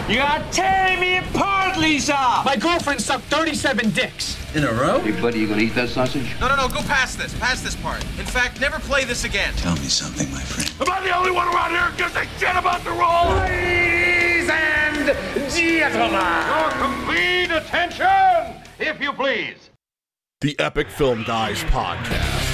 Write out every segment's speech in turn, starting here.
You are tearing me apart, Lisa! My girlfriend sucked 37 dicks. In a row? Hey, buddy, you gonna eat that sausage? No, go past this. Past this part. In fact, never play this again. Tell me something, my friend. Am I the only one around here who gives a shit about the role? Ladies and gentlemen! Your complete attention, if you please. The Epic Film Guys Podcast.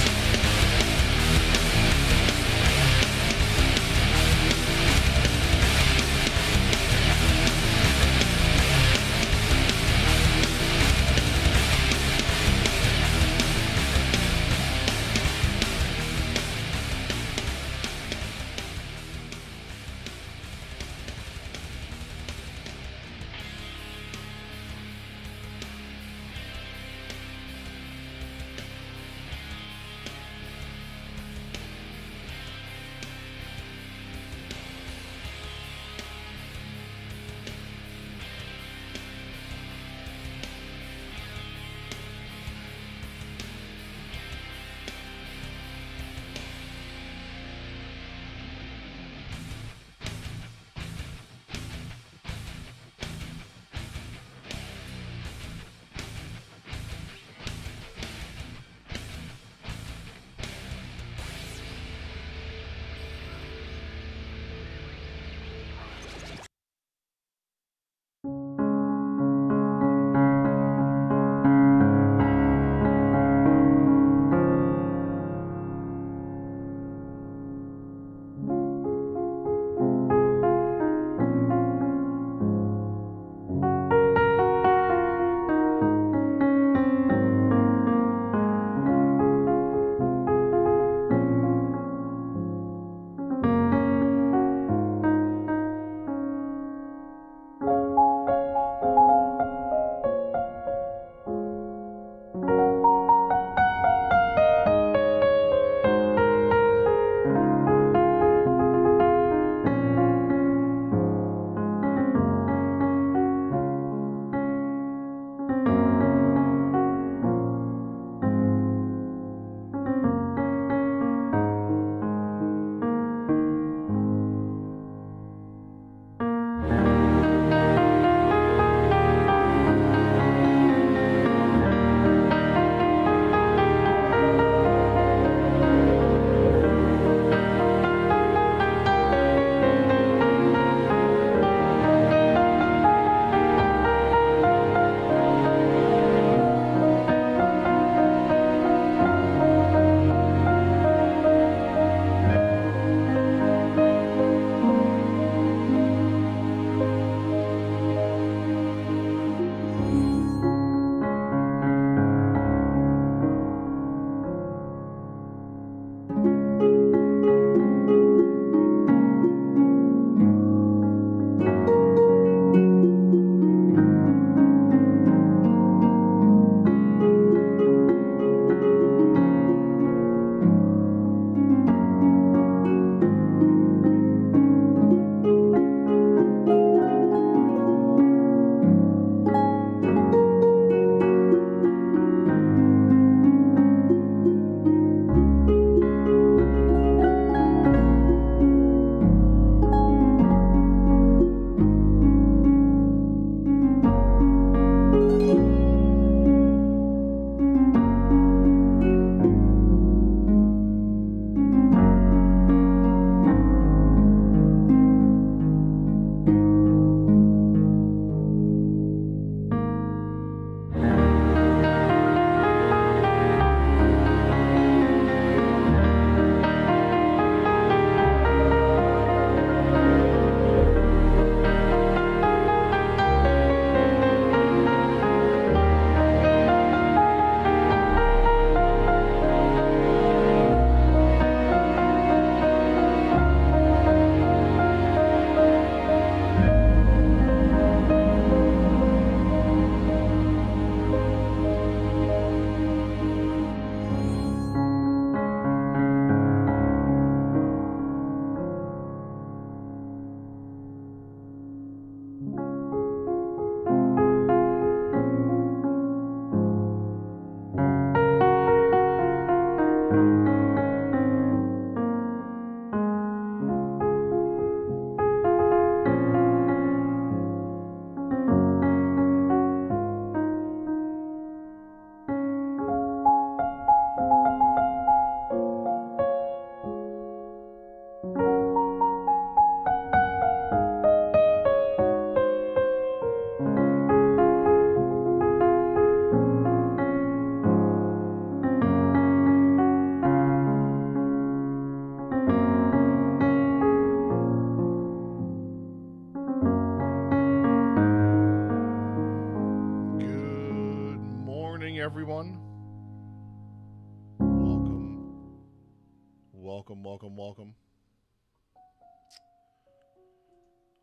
welcome, welcome.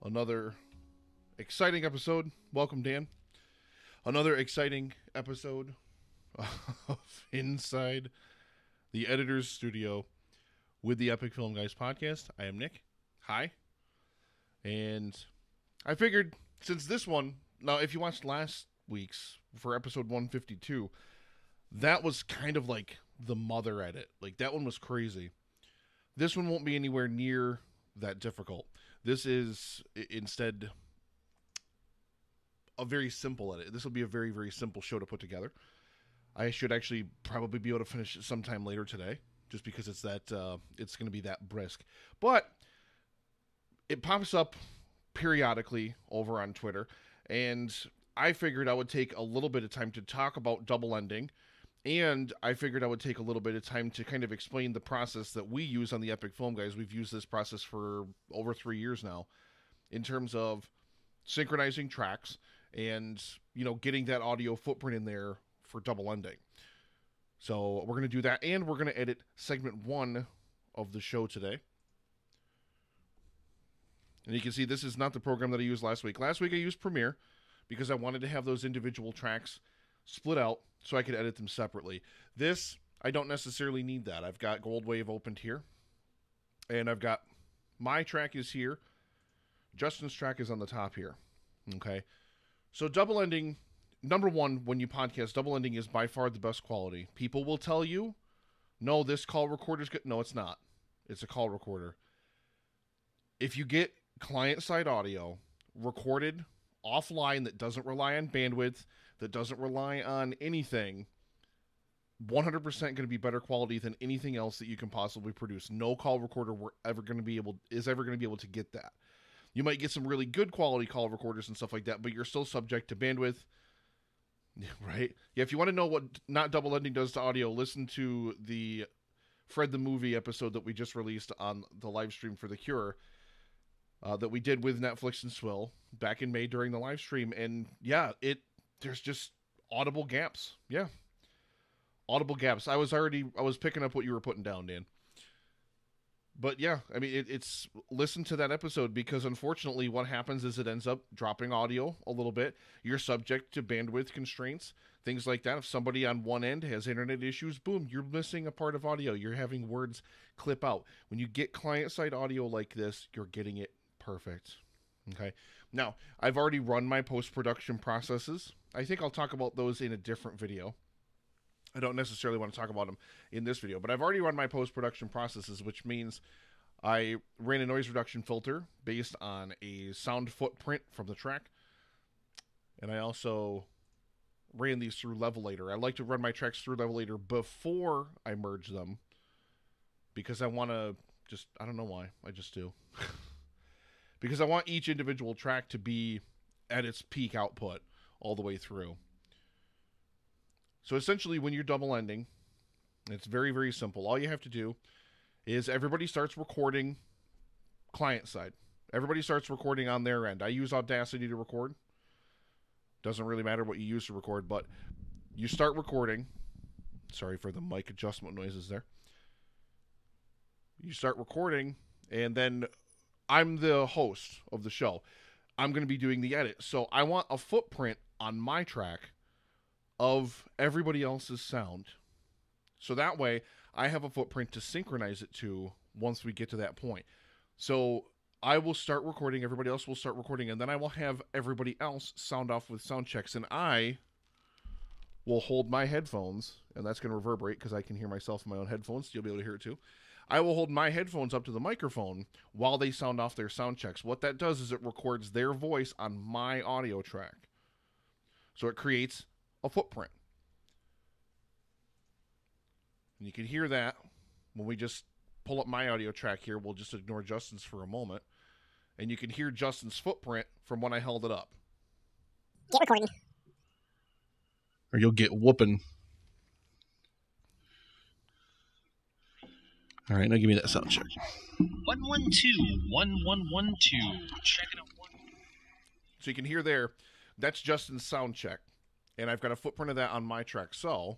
Another exciting episode. Welcome, Dan. Another exciting episode of Inside the Editor's Studio with the Epic Film Guys podcast. I am Nick. Hi. And I figured since this one, now if you watched last week's for episode 152, that was kind of like the mother edit. Like that one was crazy. This one won't be anywhere near that difficult. This is instead a very simple edit. This will be a very, very simple show to put together. I should actually probably be able to finish it sometime later today, just because it's that it's going to be that brisk. But it pops up periodically over on Twitter, and I figured I would take a little bit of time to talk about double ending, and I figured I would take a little bit of time to kind of explain the process that we use on the Epic Film Guys. We've used this process for over 3 years now in terms of synchronizing tracks and, you know, getting that audio footprint in there for double ending. So we're going to do that, and we're going to edit segment 1 of the show today. And you can see this is not the program that I used last week. Last week I used Premiere because I wanted to have those individual tracks split out so I could edit them separately. This, I don't necessarily need that. I've got Goldwave opened here, and I've got my track is here. Justin's track is on the top here. Okay, so double ending, number one, when you podcast, double ending is by far the best quality. People will tell you, no, this call recorder's good. No, it's not. It's a call recorder. If you get client-side audio recorded offline that doesn't rely on bandwidth, that doesn't rely on anything, 100% going to be better quality than anything else that you can possibly produce. No call recorder is ever going to be able to get that. You might get some really good quality call recorders and stuff like that, but you're still subject to bandwidth, right? Yeah, if you want to know what not double ending does to audio, listen to the Fred the Movie episode that we just released on the live stream for The Cure, that we did with Netflix and Swill back in May during the live stream. And yeah, there's just audible gaps. Yeah. Audible gaps. I was picking up what you were putting down, Dan. But yeah, I mean, it's listen to that episode, because unfortunately what happens is it ends up dropping audio a little bit. You're subject to bandwidth constraints, things like that. If somebody on one end has internet issues, boom, you're missing a part of audio. You're having words clip out. When you get client-side audio like this, you're getting it perfect. Okay. Now, I've already run my post-production processes. I think I'll talk about those in a different video. I don't necessarily want to talk about them in this video, but I've already run my post-production processes, which means I ran a noise reduction filter based on a sound footprint from the track. And I also ran these through Levelator. I like to run my tracks through Levelator before I merge them, because I want to I don't know why, I just do. Because I want each individual track to be at its peak output all the way through. So essentially, when you're double ending, it's very, very simple. All you have to do is everybody starts recording client side. Everybody starts recording on their end. I use Audacity to record. Doesn't really matter what you use to record, but you start recording. Sorry for the mic adjustment noises there. You start recording, and then I'm the host of the show. I'm going to be doing the edit. So I want a footprint on my track of everybody else's sound. So that way I have a footprint to synchronize it to once we get to that point. So I will start recording, everybody else will start recording, and then I will have everybody else sound off with sound checks, and I will hold my headphones, and that's going to reverberate because I can hear myself in my own headphones. You'll be able to hear it too. I will hold my headphones up to the microphone while they sound off their sound checks. What that does is it records their voice on my audio track. So it creates a footprint. And you can hear that when we just pull up my audio track here. We'll just ignore Justin's for a moment. And you can hear Justin's footprint from when I held it up. Get recording. Or you'll get whooping. All right, now give me that sound check. 112, 1112. Checking out one. So you can hear there, that's Justin's sound check. And I've got a footprint of that on my track. So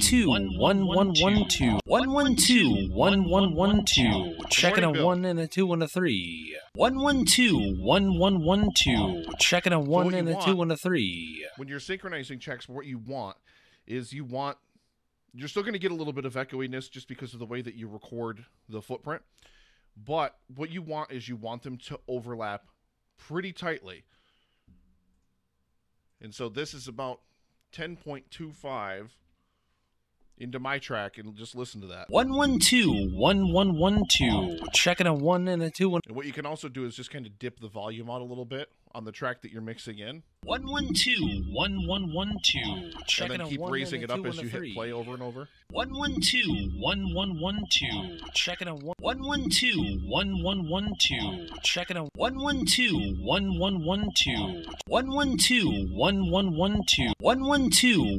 112. 112. Checking a Bill. 1 and a 2 and a 3. 112. Checking a 1 what and you a 2 want- and a 3. When you're synchronizing checks, what you want is you're still going to get a little bit of echoiness just because of the way that you record the footprint. But what you want is you want them to overlap pretty tightly. And so this is about 10.25 into my track, and just listen to that. 112. Checking a 1 and a 2 and And what you can also do is just kind of dip the volume out a little bit on the track that you're mixing in, 112. and Checking then a keep 1 raising and it a up 2 as and a you hit 3. play over and over. 112. Checking a 112. Checking a 112. 112.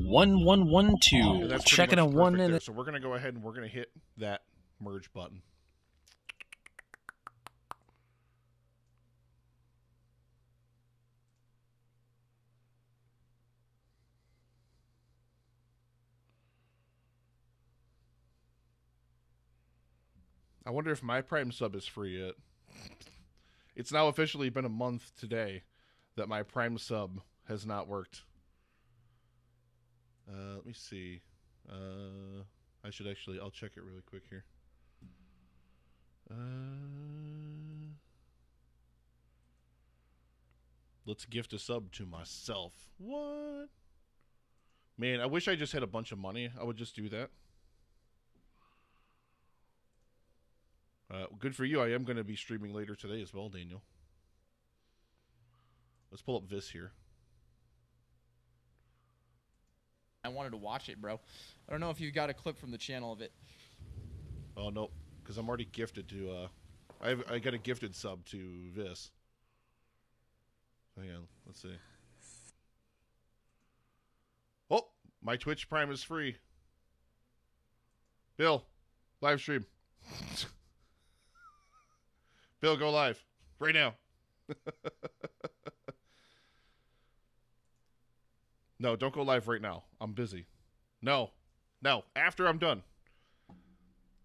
112. And that's pretty Checking a much 1 perfect and there. a So we're going to go ahead and we're going to hit that merge button. I wonder if my Prime sub is free yet. It's now officially been a month today that my Prime sub has not worked. Let me see. I'll check it really quick here. Let's gift a sub to myself. What? Man, I wish I just had a bunch of money. I would just do that. Good for you. I am going to be streaming later today as well, Daniel. Let's pull up Vis here. I wanted to watch it, bro. I don't know if you've got a clip from the channel of it. Oh, no, because I'm already gifted to, I got a gifted sub to Vis. Hang on, let's see. Oh, my Twitch Prime is free. Bill, live stream. Bill, go live right now. No, don't go live right now. I'm busy. No, after I'm done.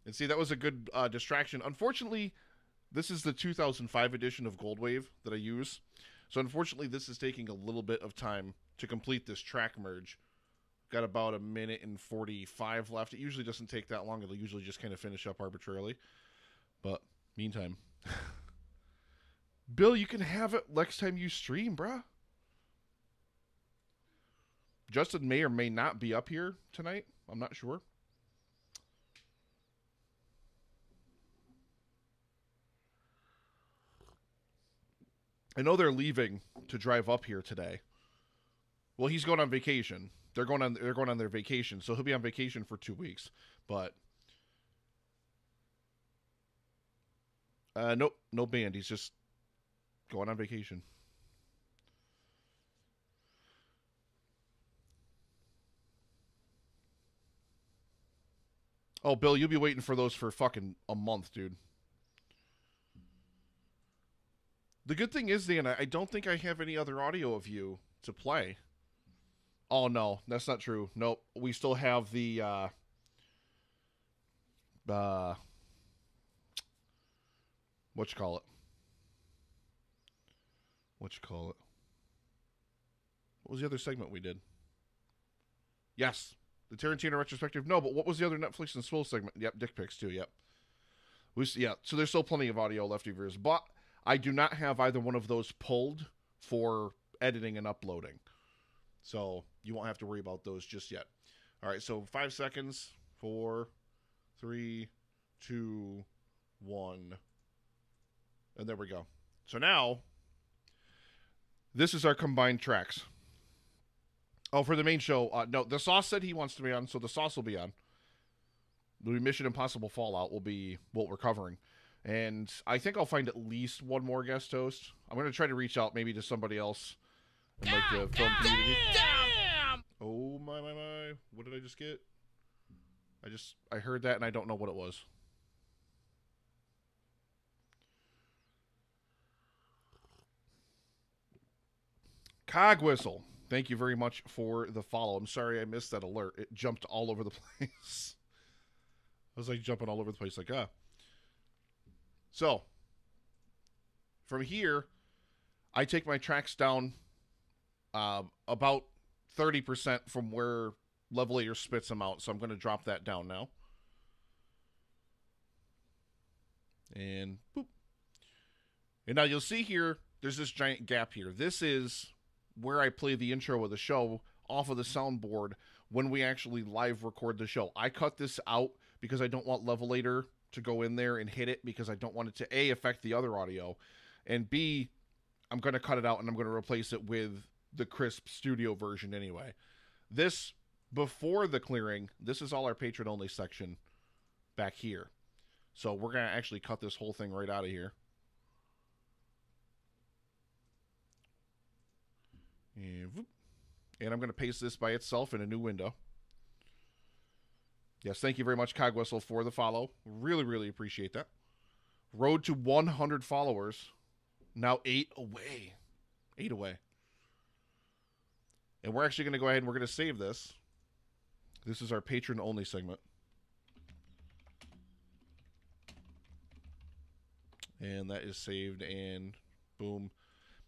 And see, that was a good distraction. Unfortunately, this is the 2005 edition of Goldwave that I use. So unfortunately, this is taking a little bit of time to complete this track merge. Got about 1 minute and 45 left. It usually doesn't take that long. It'll usually just kind of finish up arbitrarily. But meantime, Bill, you can have it next time you stream, bruh. Justin may or may not be up here tonight. I'm not sure. I know they're leaving to drive up here today. Well, he's going on vacation. They're going on their vacation, so he'll be on vacation for 2 weeks. But nope, no band. He's just going on vacation. Oh, Bill, you'll be waiting for those for fucking a month, dude. The good thing is, Dan, I don't think I have any other audio of you to play. Oh, no, that's not true. Nope. We still have the, what you call it? What was the other segment we did? Yes, the Tarantino retrospective. No, but what was the other Netflix and Swill segment? Yep, dick pics too. Yep. Yeah, so there's still plenty of audio left of yours, but I do not have either one of those pulled for editing and uploading. So you won't have to worry about those just yet. All right, so 5 seconds. 4, 3, 2, 1. And there we go. So now, this is our combined tracks. Oh, for the main show, no, the Sauce said he wants to be on, so the Sauce will be on. The Mission Impossible Fallout will be what we're covering. And I think I'll find at least one more guest host. I'm going to try to reach out maybe to somebody else in like the film community. Damn! Oh, my. What did I just get? I heard that and I don't know what it was. Cog Whistle. Thank you very much for the follow. I'm sorry I missed that alert. It jumped all over the place. I was like jumping all over the place like, So, from here, I take my tracks down about 30% from where Levelator spits them out. So I'm going to drop that down now. And boop. And now you'll see here, there's this giant gap here. This is where I play the intro of the show off of the soundboard when we actually live record the show. I cut this out because I don't want Levelator to go in there and hit it because I don't want it to, A, affect the other audio, and B, I'm going to cut it out and I'm going to replace it with the crisp studio version anyway. This, before the clearing, this is all our patron-only section back here. So we're going to actually cut this whole thing right out of here. And I'm going to paste this by itself in a new window. Yes, thank you very much, Cogwhistle, for the follow. Really, really appreciate that. Road to 100 followers. Now 8 away. 8 away. And we're actually going to go ahead and we're going to save this. This is our patron-only segment. And that is saved, and boom.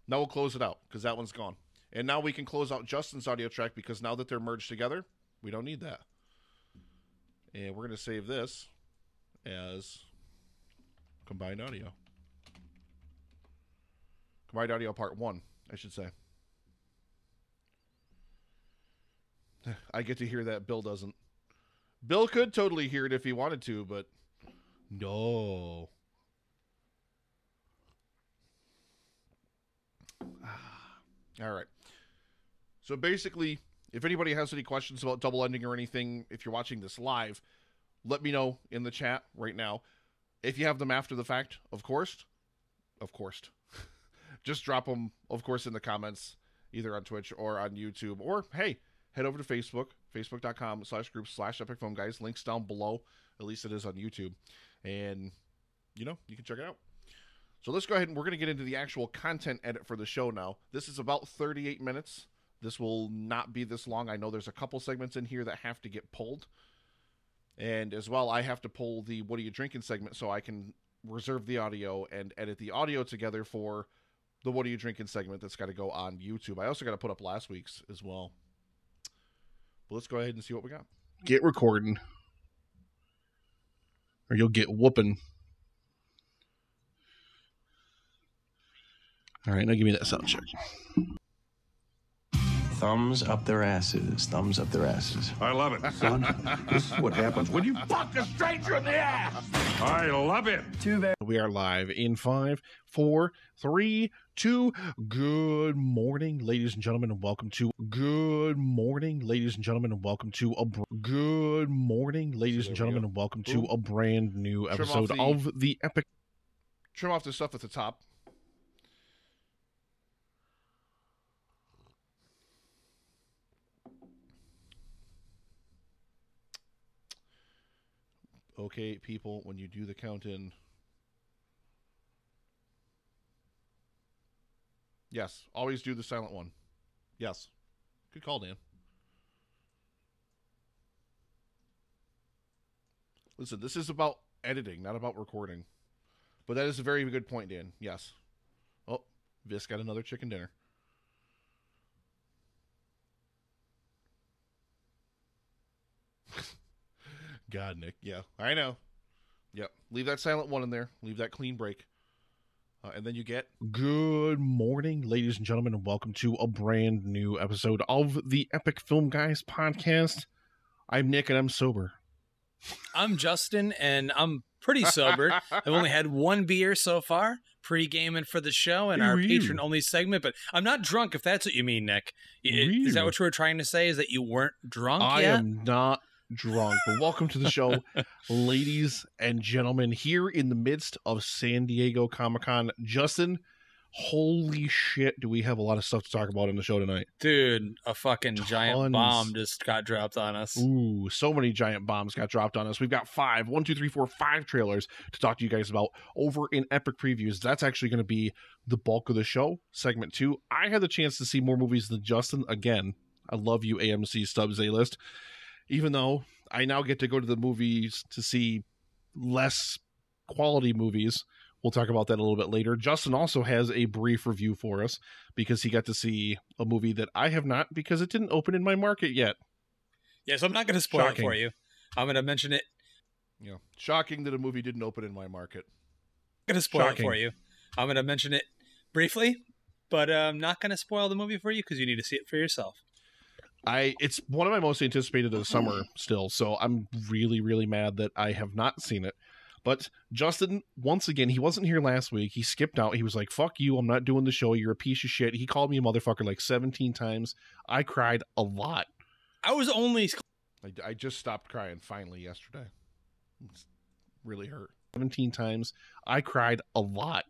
Now we'll close it out, because that one's gone. And now we can close out Justin's audio track, because now that they're merged together, we don't need that. And we're going to save this as combined audio. Combined audio part 1, I should say. I get to hear that. Bill doesn't. Bill could totally hear it if he wanted to, but no. All right. So basically, if anybody has any questions about double ending or anything, if you're watching this live, let me know in the chat right now. If you have them after the fact, of course, just drop them, of course, in the comments, either on Twitch or on YouTube. Or, hey, head over to Facebook, facebook.com/group/epicfilmguys. Links down below. At least it is on YouTube. And, you know, you can check it out. So let's go ahead and we're going to get into the actual content edit for the show now. This is about 38 minutes. This will not be this long. I know there's a couple segments in here that have to get pulled. And as well, I have to pull the What Are You Drinking segment so I can reserve the audio and edit the audio together for the What Are You Drinking segment that's got to go on YouTube. I also got to put up last week's as well. But let's go ahead and see what we got. Get recording, or you'll get whooping. All right, now give me that sound check. Thumbs up their asses. Thumbs up their asses. I love it. Son, this is what happens when you Fuck a stranger in the ass! I love it. We are live in 5, 4, 3, 2. Good morning, ladies and gentlemen, and welcome to. Good morning, ladies and gentlemen, and welcome to a. Good morning, ladies and gentlemen, and welcome to a brand new episode of the Epic. Trim off the stuff at the top. Okay, people, when you do the count-in. Yes, always do the silent one. Yes. Good call, Dan. Listen, this is about editing, not about recording. But that is a very good point, Dan. Yes. Oh, Vis got another chicken dinner. God, Nick. Yeah, I know. Yep. Leave that silent one in there. Leave that clean break. And then you get... Good morning, ladies and gentlemen, and welcome to a brand new episode of the Epic Film Guys podcast. I'm Nick, and I'm sober. I'm Justin, and I'm pretty sober. I've only had one beer so far, pre-gaming for the show and our patron-only segment, but I'm not drunk, if that's what you mean, Nick. Is that what you were trying to say, is that you weren't drunk yet? I am not drunk, but welcome to the show, ladies and gentlemen, here in the midst of San Diego Comic-Con. Justin, holy shit, do we have a lot of stuff to talk about in the show tonight. Dude, a fucking giant bomb just got dropped on us. Ooh, so many giant bombs got dropped on us. We've got 5 trailers to talk to you guys about over in Epic Previews. That's actually going to be the bulk of the show, segment 2. I had the chance to see more movies than Justin. Again, I love you, AMC Stubbs A-List. Even though I now get to go to the movies to see less quality movies. We'll talk about that a little bit later. Justin also has a brief review for us because he got to see a movie that I have not because it didn't open in my market yet. Yeah, so I'm not going to spoil it for you. I'm going to mention it. Yeah, shocking that a movie didn't open in my market. I'm going to spoil it for you. I'm going to mention it briefly, but I'm not going to spoil the movie for you because you need to see it for yourself. It's one of my most anticipated of the summer still, so I'm really, really mad that I have not seen it. But Justin, once again, he wasn't here last week. He skipped out. He was like, fuck you, I'm not doing the show. You're a piece of shit. He called me a motherfucker like 17 times. I cried a lot. I was only... I just stopped crying finally yesterday. It's really hurt. 17 times. I cried a lot.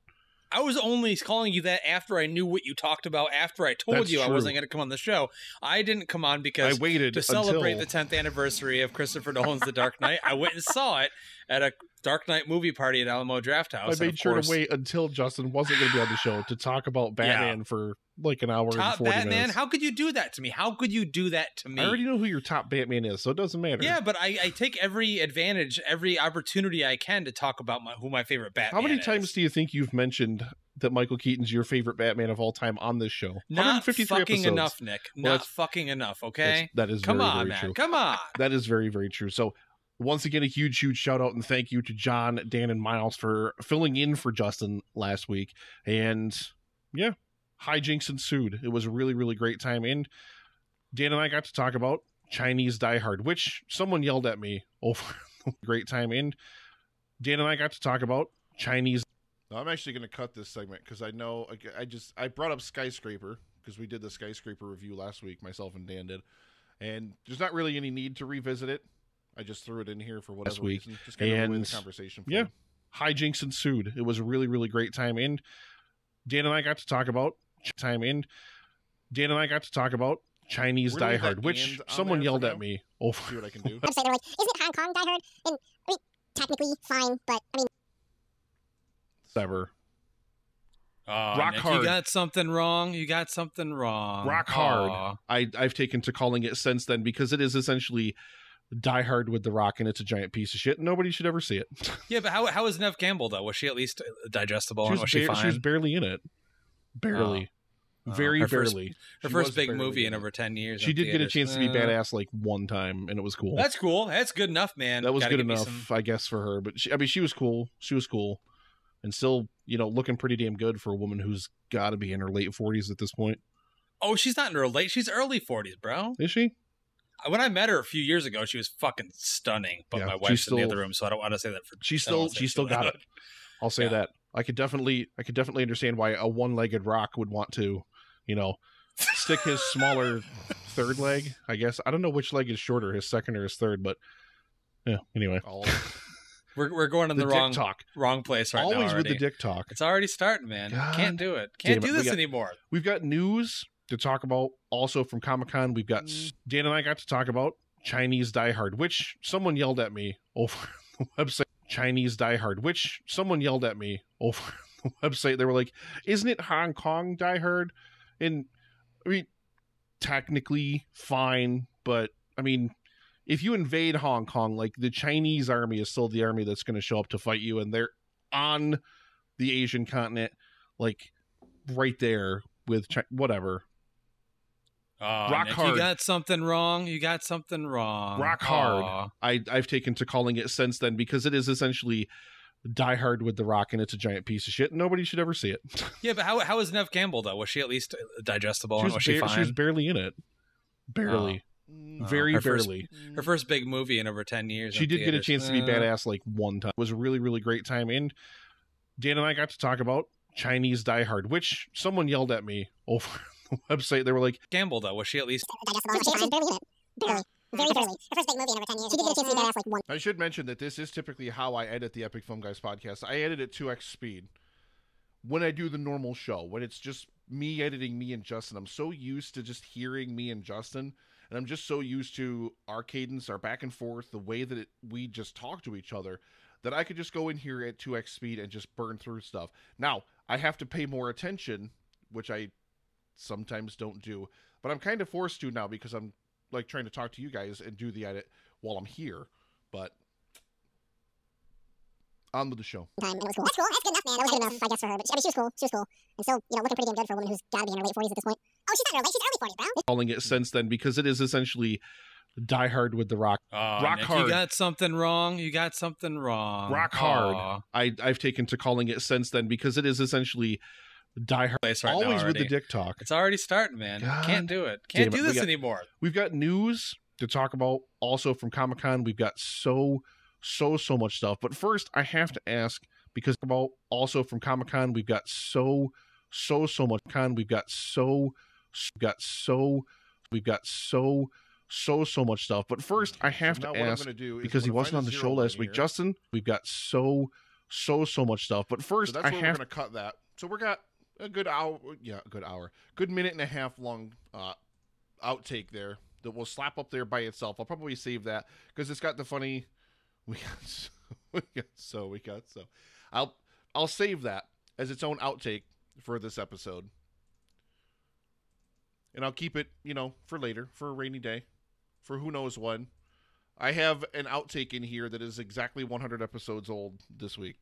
I was only calling you that after I knew what you talked about, after I told you I wasn't going to come on the show. I didn't come on because I waited to celebrate the 10th anniversary of Christopher Nolan's The Dark Knight. I went and saw it at a Dark Knight movie party at Alamo Drafthouse. I made sure to wait until Justin wasn't going to be on the show to talk about Batman for like an hour and 40 Batman? minutes. How could you do that to me? How could you do that to me? I already know who your top Batman is, so it doesn't matter. Yeah, but I take every advantage, every opportunity I can to talk about who my favorite Batman is. How many times do you think you've mentioned that Michael Keaton's your favorite Batman of all time on this show? Not 153 fucking episodes. Enough, Nick. Well, not fucking enough, okay? That is Come very, on, very man. true. Come on. That is very, very true. So once again, a huge, huge shout out and thank you to John, Dan, and Miles for filling in for Justin last week. And yeah, hijinks ensued. It was a really, really great time. And Dan and I got to talk about Chinese Die Hard, which someone yelled at me over a great time. And Dan and I got to talk about Chinese. I'm actually going to cut this segment because I know I brought up Skyscraper because we did the Skyscraper review last week, myself and Dan did. And there's not really any need to revisit it. I just threw it in here for whatever reason. Just kind of away the conversation. Yeah, hijinks ensued. It was a really, really great time. And Dan and I got to talk about Chinese Die Hard, which someone yelled at me over. See what I can do. I'm saying, like, isn't it Hong Kong Die Hard? And I mean, technically fine, but I mean, whatever. Rock Hard. You got something wrong. Rock Hard. I've taken to calling it since then because it is essentially Die Hard with The Rock, and it's a giant piece of shit. Nobody should ever see it. Yeah, but how is Neve Campbell though? Was she at least digestible? Was she fine? She was barely in it. Barely. Very barely. Her first big movie in over 10 years. She did get a chance to be badass like one time, and it was cool. That's cool. That's good enough, man. That was good enough, I guess, for her. But she was cool. She was cool, and still, looking pretty damn good for a woman who's got to be in her late 40s at this point. Oh, she's not in her late. She's early 40s, bro. Is she? When I met her a few years ago, she was fucking stunning. But my wife's in the other room, so I don't want to say that for. She still got it. I'll say that. I could definitely understand why a one-legged Rock would want to, stick his smaller third leg. I guess I don't know which leg is shorter, his second or his third, but yeah. Anyway, we're going in the wrong place right now. Always with the dick talk. It's already starting, man. Can't do it. Can't do this anymore. We've got news to talk about also from Comic-Con. We've got Dan and I got to talk about Chinese Die Hard, which someone yelled at me over the website. Chinese Die Hard, which someone yelled at me over the website. They were like, "Isn't it Hong Kong Die Hard?" And I mean, technically fine, but I mean, if you invade Hong Kong, like the Chinese army is still the army that's going to show up to fight you, and they're on the Asian continent, like right there with whatever. Rock Nick, hard. You got something wrong. You got something wrong. Rock hard. I've taken to calling it since then because it is essentially Die Hard with The Rock, and it's a giant piece of shit. Nobody should ever see it. Yeah, but how was Neve Campbell though? Was she at least digestible? Was she fine? She was barely in it. Barely. Very barely. Her first big movie in over 10 years. She did get a chance to be badass like one time. It was a really, really great time. And Dan and I got to talk about Chinese Die Hard, which someone yelled at me over the website. They were like, Campbell, though, was she at least digestible? She was barely in it. Barely. Very barely. Her first big movie in over 10 years. She did get a chance to be badass like one. I should mention that this is typically how I edit the Epic Film Guys podcast. I edit at 2x speed when I do the normal show. When it's just me editing me and Justin, I'm so used to just hearing me and Justin. And I'm just so used to our cadence, our back and forth, the way that we just talk to each other, that I could just go in here at 2x speed and just burn through stuff. Now, I have to pay more attention, which I sometimes don't do. But I'm kind of forced to now because I'm like trying to talk to you guys and do the edit while I'm here. But on with the show. Time, and it was cool. That's cool. That's good enough, man. That was good enough, I guess, for her. But she was cool. She was cool. And so, looking pretty damn good for a woman who's got to be in her late 40s at this point. Oh, she's not in her late. She's early 40s, bro. Calling it since then because it is essentially Die Hard with The Rock. Rock Nick, hard. You got something wrong. You got something wrong. Rock hard. I've taken to calling it since then because it is essentially Die Hard. Right always with the dick talk. It's already starting, man. God Can't do it. Can't do this anymore. We've got news to talk about also from Comic-Con. We've got so much stuff. But first, I have to ask, because about also from Comic-Con, we've got so much con. We've got so much stuff. But first, I have to ask, because he wasn't on the show last week, Justin, we've got so much stuff. But first, I have to cut that. So we got a good hour, good minute and a half long outtake there that we'll slap up there by itself. I'll probably save that because it's got the funny. We got so. I'll save that as its own outtake for this episode. And I'll keep it, for later, for a rainy day, for who knows when. I have an outtake in here that is exactly 100 episodes old this week.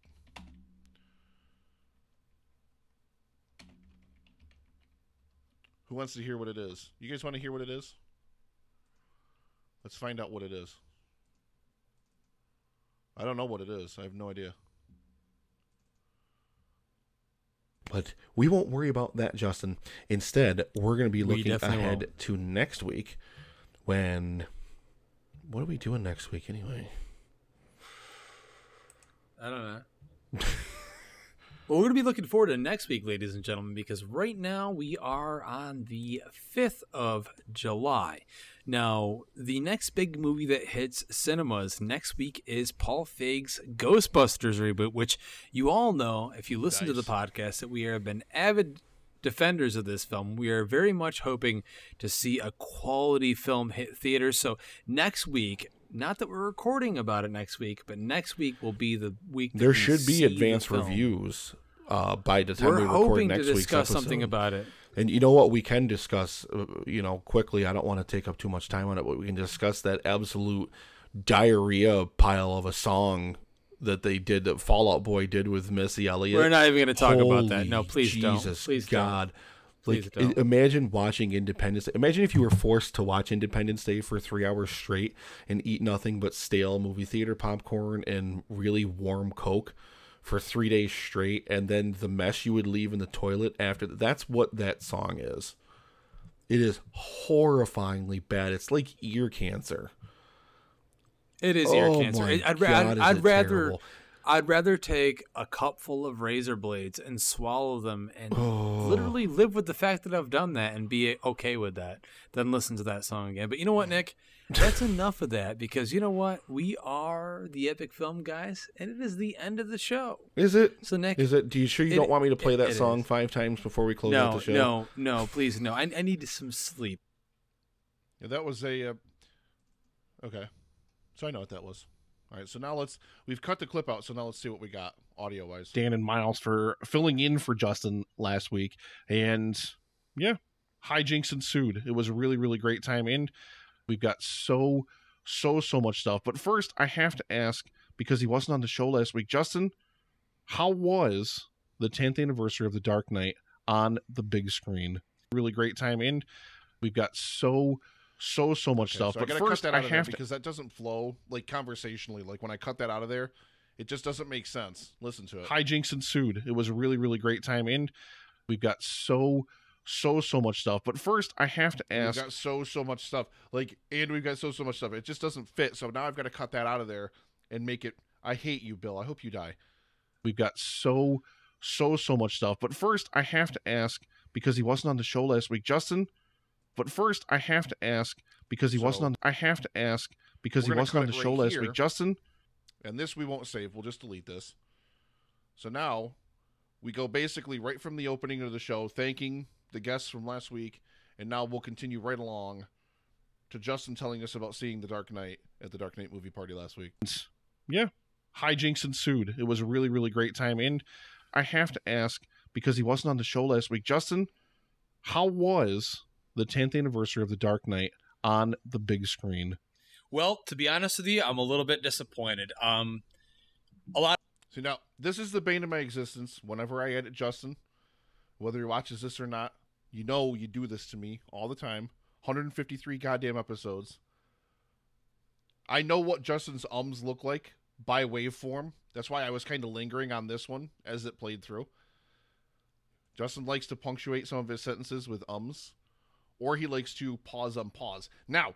Who wants to hear what it is? You guys want to hear what it is? Let's find out what it is. I don't know what it is. I have no idea. But we won't worry about that, Justin. Instead, we're going to be looking ahead to next week when... What are we doing next week anyway? I don't know. Well, we're going to be looking forward to next week, ladies and gentlemen, because right now we are on the 5th of July. Now, the next big movie that hits cinemas next week is Paul Feig's Ghostbusters reboot, which you all know, if you listen to the podcast, that we have been avid defenders of this film. We are very much hoping to see a quality film hit theaters. So next week, not that we're recording about it next week, but next week will be the week that there should be advanced reviews by the time we record next week's episode. We're hoping to discuss something about it. And you know what we can discuss, quickly. I don't want to take up too much time on it, but we can discuss that absolute diarrhea pile of a song that they did, that Fall Out Boy did with Missy Elliott. We're not even going to talk about that. No, please Jesus don't. Please God. Don't. Like, imagine watching Independence Day. Imagine if you were forced to watch Independence Day for 3 hours straight and eat nothing but stale movie theater popcorn and really warm Coke for 3 days straight, and then the mess you would leave in the toilet after. That's what that song is. It is horrifyingly bad. It's like ear cancer. It is ear cancer. Terrible. I'd rather take a cup full of razor blades and swallow them and literally live with the fact that I've done that and be okay with that than listen to that song again. But you know what, Nick? That's enough of that, because you know what? We are the Epic Film Guys, and it is the end of the show. Is it? So, Nick, is it? Do you sure you don't want me to play that song 5 times before we close out the show? No, please, no. I need some sleep. Yeah, that was a... okay. So I know what that was. All right, so now we've cut the clip out, so now let's see what we got audio-wise. Dan and Miles for filling in for Justin last week, and yeah, hijinks ensued. It was a really, really great time, and we've got so so much stuff. But first, I have to ask, because he wasn't on the show last week, Justin, how was the 10th anniversary of The Dark Knight on the big screen? Really great time, and we've got so much stuff. So but I first, cut that I out of have there to, because that doesn't flow like conversationally. Like when I cut that out of there, it just doesn't make sense. Listen to it. Hijinks ensued. It was a really great time, and we've got so much stuff. But first, I have to ask. We've got so much stuff. Like, and we've got so much stuff. It just doesn't fit. So now I've got to cut that out of there and make it. I hate you, Bill. I hope you die. We've got so much stuff. But first, I have to ask, because he wasn't on the show last week, Justin. But first, I have to ask, because he wasn't on. I have to ask, because he wasn't on the show last week, Justin. And this we won't save. We'll just delete this. So now we go basically right from the opening of the show, thanking the guests from last week, and now we'll continue right along to Justin telling us about seeing The Dark Knight at the Dark Knight movie party last week. Yeah. Hijinks ensued. It was a really great time. And I have to ask, because he wasn't on the show last week, Justin, how was the 10th anniversary of The Dark Knight on the big screen? Well, to be honest with you, I'm a little bit disappointed. A lot. See, now, this is the bane of my existence. Whenever I edit Justin, whether he watches this or not, you know you do this to me all the time. 153 goddamn episodes. I know what Justin's ums look like by waveform. That's why I was kind of lingering on this one as it played through. Justin likes to punctuate some of his sentences with ums, or he likes to pause. Now,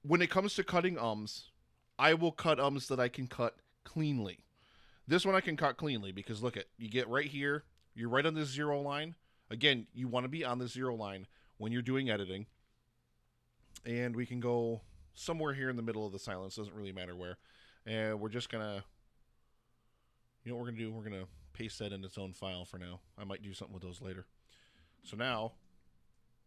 when it comes to cutting ums, I will cut ums that I can cut cleanly. This one I can cut cleanly because look, you get right here, you're right on the 0 line. Again, you want to be on the 0 line when you're doing editing. And we can go somewhere here in the middle of the silence, doesn't really matter where. And we're just going to, you know what we're going to do? We're going to paste that in its own file for now. I might do something with those later. So now,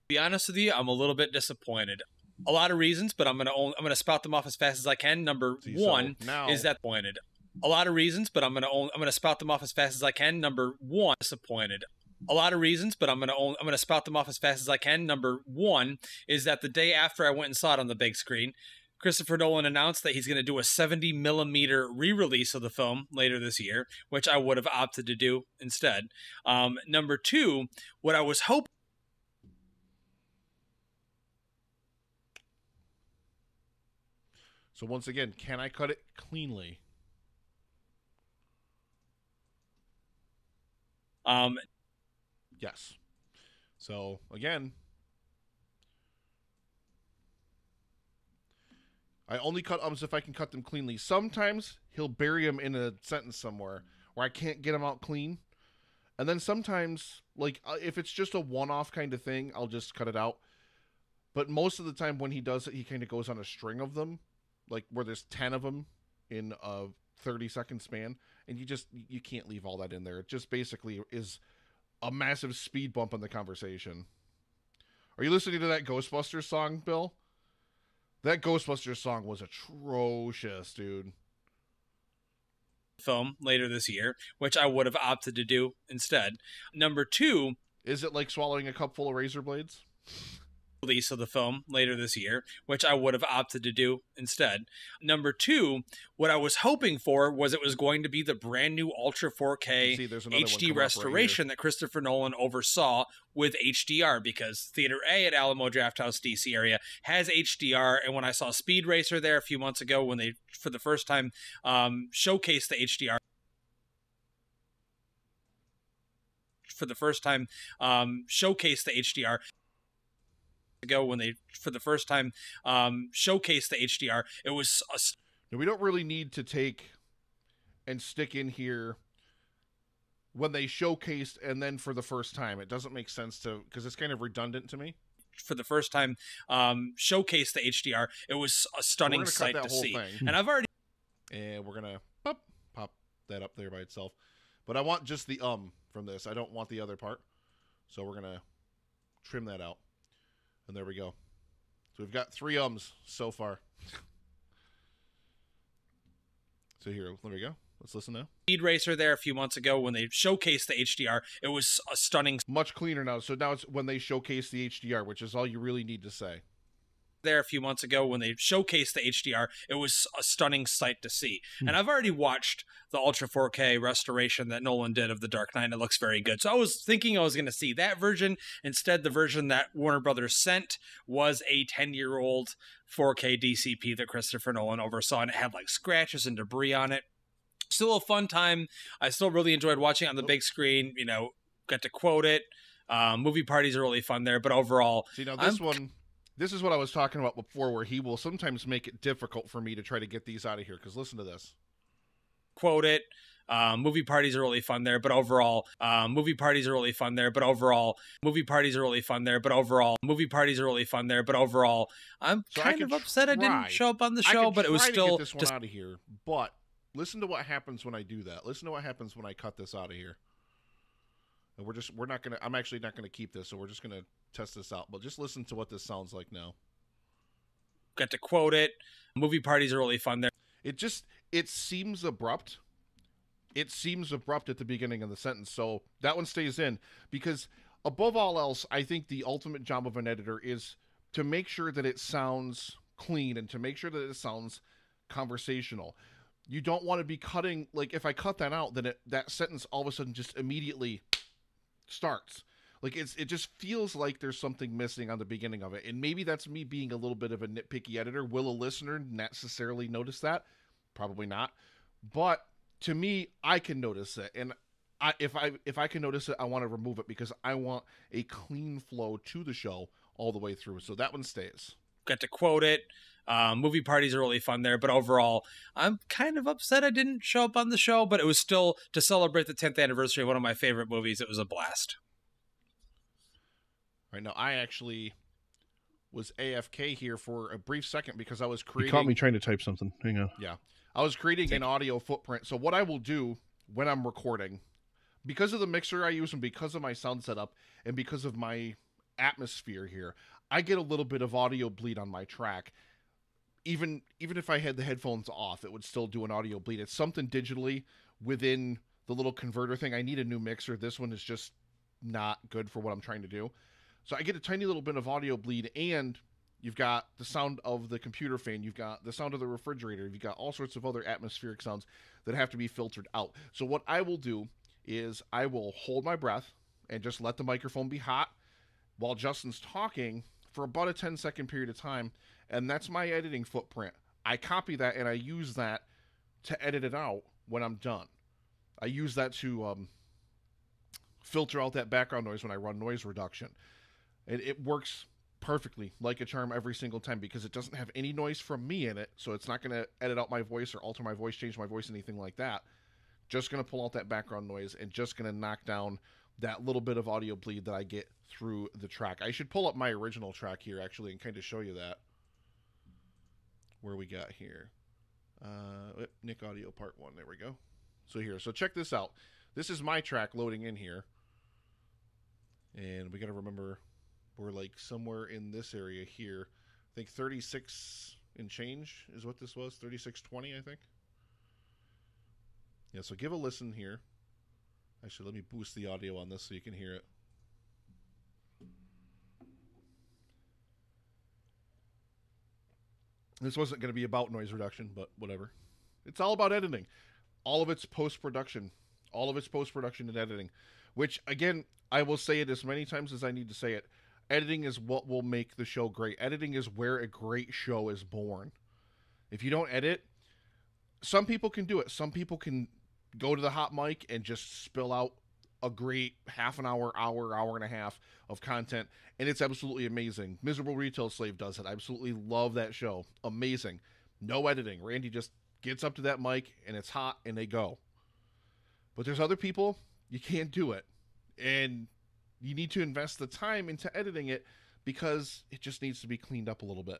to be honest with you, I'm a little bit disappointed. A lot of reasons, but I'm gonna spout them off as fast as I can. Number one is that disappointed. A lot of reasons, but I'm gonna spout them off as fast as I can. Number one, disappointed. A lot of reasons, but I'm gonna spout them off as fast as I can. Number one is that the day after I went and saw it on the big screen, Christopher Nolan announced that he's going to do a 70mm re-release of the film later this year, which I would have opted to do instead. Number two, what I was hoping. So once again, can I cut it cleanly? Yes. So again, I only cut ums if I can cut them cleanly. Sometimes he'll bury them in a sentence somewhere where I can't get them out clean. And then sometimes, like, if it's just a one-off kind of thing, I'll just cut it out. But most of the time when he does it, he kind of goes on a string of them, like where there's 10 of them in a 30-second span. And you can't leave all that in there. It just basically is a massive speed bump in the conversation. Are you listening to that Ghostbusters song, Bill? That Ghostbusters song was atrocious, dude. Film later this year, which I would have opted to do instead. Number two, is it like swallowing a cup full of razor blades? Release of the film later this year, which I would have opted to do instead. Number two, what I was hoping for was it was going to be the brand new Ultra 4K HD restoration that Christopher Nolan oversaw with HDR, because Theater A at Alamo Drafthouse DC area has HDR, and when I saw Speed Racer there a few months ago when they for the first time showcased the HDR showcased the HDR ago when they for the first time showcased the HDR, it was now, we don't really need to take and stick in here when they showcased and then for the first time. It doesn't make sense to, because it's kind of redundant to me. For the first time showcased the HDR, it was a stunning sight to see. And I've already, and we're gonna pop that up there by itself, but I want just the from this. I don't want the other part, so we're gonna trim that out. And there we go. So we've got 3 ums so far. So here, there we go. Let's listen now. Speed Racer there a few months ago when they showcased the HDR, it was a stunning. Much cleaner now. So now it's when they showcase the HDR, which is all you really need to say. there a few months ago when they showcased the HDR. It was a stunning sight to see. And I've already watched the Ultra 4K restoration that Nolan did of The Dark Knight. It looks very good. So I was thinking I was going to see that version. Instead, the version that Warner Brothers sent was a 10-year-old 4K DCP that Christopher Nolan oversaw, and it had like scratches and debris on it. Still a fun time. I still really enjoyed watching it on the big screen. You know, got to quote it. Movie parties are really fun there, but overall, see, now this is what I was talking about before, where he will sometimes make it difficult for me to try to get these out of here. Because listen to this. Quote it. Movie parties are really fun there, but overall, movie parties are really fun there, but overall, movie parties are really fun there, but overall, movie parties are really fun there, but overall, I'm kind of upset I didn't show up on the show, but it was still get this one out of here. But listen to what happens when I do that. Listen to what happens when I cut this out of here. And I'm actually not gonna keep this, so we're just gonna test this out. But just listen to what this sounds like now. Got to quote it. Movie parties are really fun there. It seems abrupt. It seems abrupt at the beginning of the sentence, so that one stays in. Because above all else, I think the ultimate job of an editor is to make sure that it sounds clean and to make sure that it sounds conversational. You don't want to be cutting, like if I cut that out, then that sentence all of a sudden just immediately starts. Like it just feels like there's something missing on the beginning of it. And maybe that's me being a little bit of a nitpicky editor. Will a listener necessarily notice that? Probably not. But to me, I can notice it. And if I can notice it, I want to remove it because I want a clean flow to the show all the way through. So that one stays. Got to quote it. Movie parties are really fun there, but overall, I'm kind of upset I didn't show up on the show, but it was still to celebrate the 10th anniversary of one of my favorite movies. It was a blast. Right now, I actually was AFK here for a brief second because I was creating... You caught me trying to type something. Hang on. Yeah. I was creating an audio footprint. So what I will do when I'm recording, because of the mixer I use and because of my sound setup and because of my atmosphere here, I get a little bit of audio bleed on my track. Even if I had the headphones off, it would still do an audio bleed. It's something digitally within the little converter thing. I need a new mixer. This one is just not good for what I'm trying to do. So I get a tiny little bit of audio bleed, and you've got the sound of the computer fan. You've got the sound of the refrigerator. You've got all sorts of other atmospheric sounds that have to be filtered out. So what I will do is I will hold my breath and just let the microphone be hot while Justin's talking for about a 10-second period of time, and that's my editing footprint. I copy that, and I use that to edit it out when I'm done. I use that to filter out that background noise when I run noise reduction. And it works perfectly like a charm every single time because it doesn't have any noise from me in it, so it's not going to edit out my voice or alter my voice, change my voice, anything like that. Just going to pull out that background noise and just going to knock down that little bit of audio bleed that I get through the track. I should pull up my original track here, actually, and kind of show you that. Where we got here. Nick Audio Part 1. There we go. So check this out. This is my track loading in here. And we got to remember we're like somewhere in this area here. I think 36 and change is what this was. 3620, I think. Yeah, so give a listen here. Actually, let me boost the audio on this so you can hear it. This wasn't going to be about noise reduction, but whatever. It's all about editing. All of it's post-production. All of it's post-production and editing. Which, again, I will say it as many times as I need to say it. Editing is what will make the show great. Editing is where a great show is born. If you don't edit, some people can do it. Some people can go to the hot mic and just spill out a great half an hour, hour and a half of content, and it's absolutely amazing. Miserable Retail Slave does it. I absolutely love that show. Amazing. No editing. Randy just gets up to that mic, and it's hot, and they go. But there's other people, you can't do it. And you need to invest the time into editing it because it just needs to be cleaned up a little bit.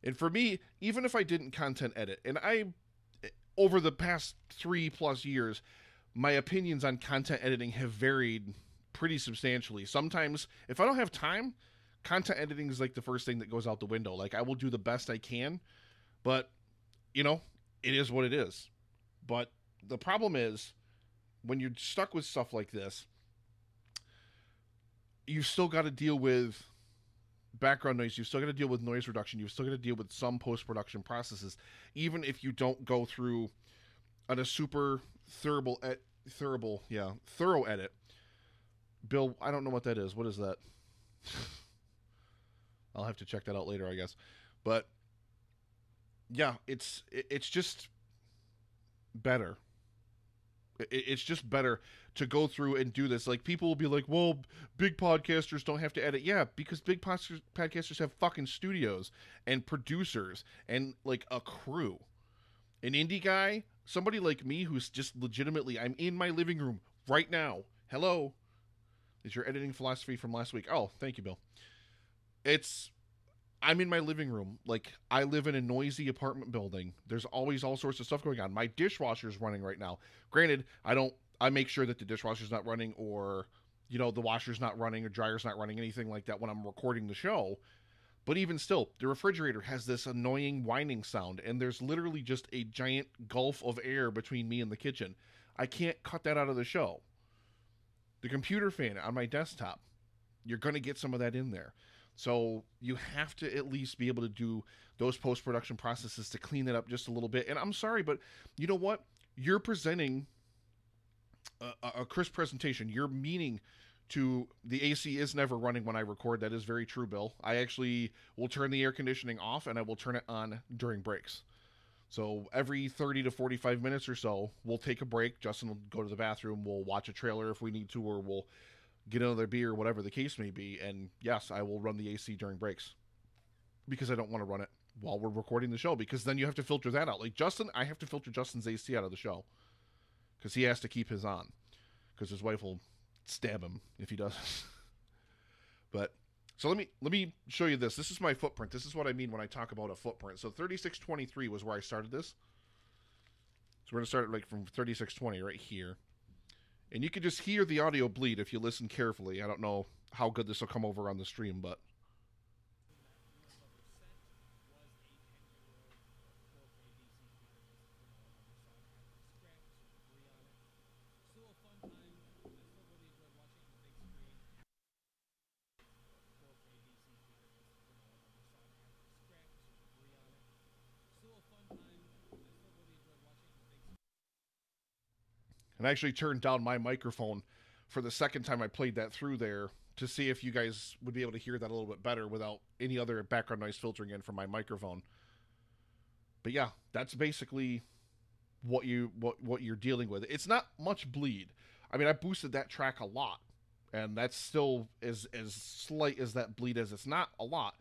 And for me, even if I didn't content edit, and over the past 3+ years, my opinions on content editing have varied pretty substantially. Sometimes, if I don't have time, content editing is like the first thing that goes out the window. Like, I will do the best I can, but, you know, it is what it is. But the problem is, when you're stuck with stuff like this, you've still got to deal with background noise. You've still got to deal with noise reduction. You've still got to deal with some post-production processes, even if you don't go through on a super thorough edit. Bill, I don't know what that is. What is that? I'll have to check that out later, I guess. But yeah, it's just better. It's just better to go through and do this. Like, people will be like, well, big podcasters don't have to edit. Yeah, because big podcasters have fucking studios and producers and, like, a crew. An indie guy, somebody like me who's just legitimately, I'm in my living room right now. Hello. Is your editing philosophy from last week? Oh, thank you, Bill. I'm in my living room. Like, I live in a noisy apartment building. There's always all sorts of stuff going on. My dishwasher's running right now. Granted, I make sure that the dishwasher's not running, or, you know, the washer's not running, or dryer's not running, anything like that when I'm recording the show. But even still, the refrigerator has this annoying whining sound, and there's literally just a giant gulf of air between me and the kitchen. I can't cut that out of the show. The computer fan on my desktop, you're going to get some of that in there. So you have to at least be able to do those post-production processes to clean it up just a little bit. And I'm sorry, but you know what? You're presenting a crisp presentation. You're meaning to, the AC is never running when I record. That is very true, Bill. I actually will turn the air conditioning off, and I will turn it on during breaks. So every 30 to 45 minutes or so, we'll take a break. Justin will go to the bathroom. We'll watch a trailer if we need to, or we'll get another beer, whatever the case may be. And yes, I will run the AC during breaks, because I don't want to run it while we're recording the show, because then you have to filter that out. Like Justin, I have to filter Justin's AC out of the show, because he has to keep his on, because his wife will stab him if he doesn't. But so let me show you this. This is my footprint. This is what I mean when I talk about a footprint. So 3623 was where I started this. So we're going to start like from 3620 right here. And you can just hear the audio bleed if you listen carefully. I don't know how good this will come over on the stream, but and I actually turned down my microphone for the second time I played that through there to see if you guys would be able to hear that a little bit better without any other background noise filtering in from my microphone. But yeah, that's basically what you're dealing with. It's not much bleed. I mean, I boosted that track a lot, and that's still as slight as that bleed is. It's not a lot,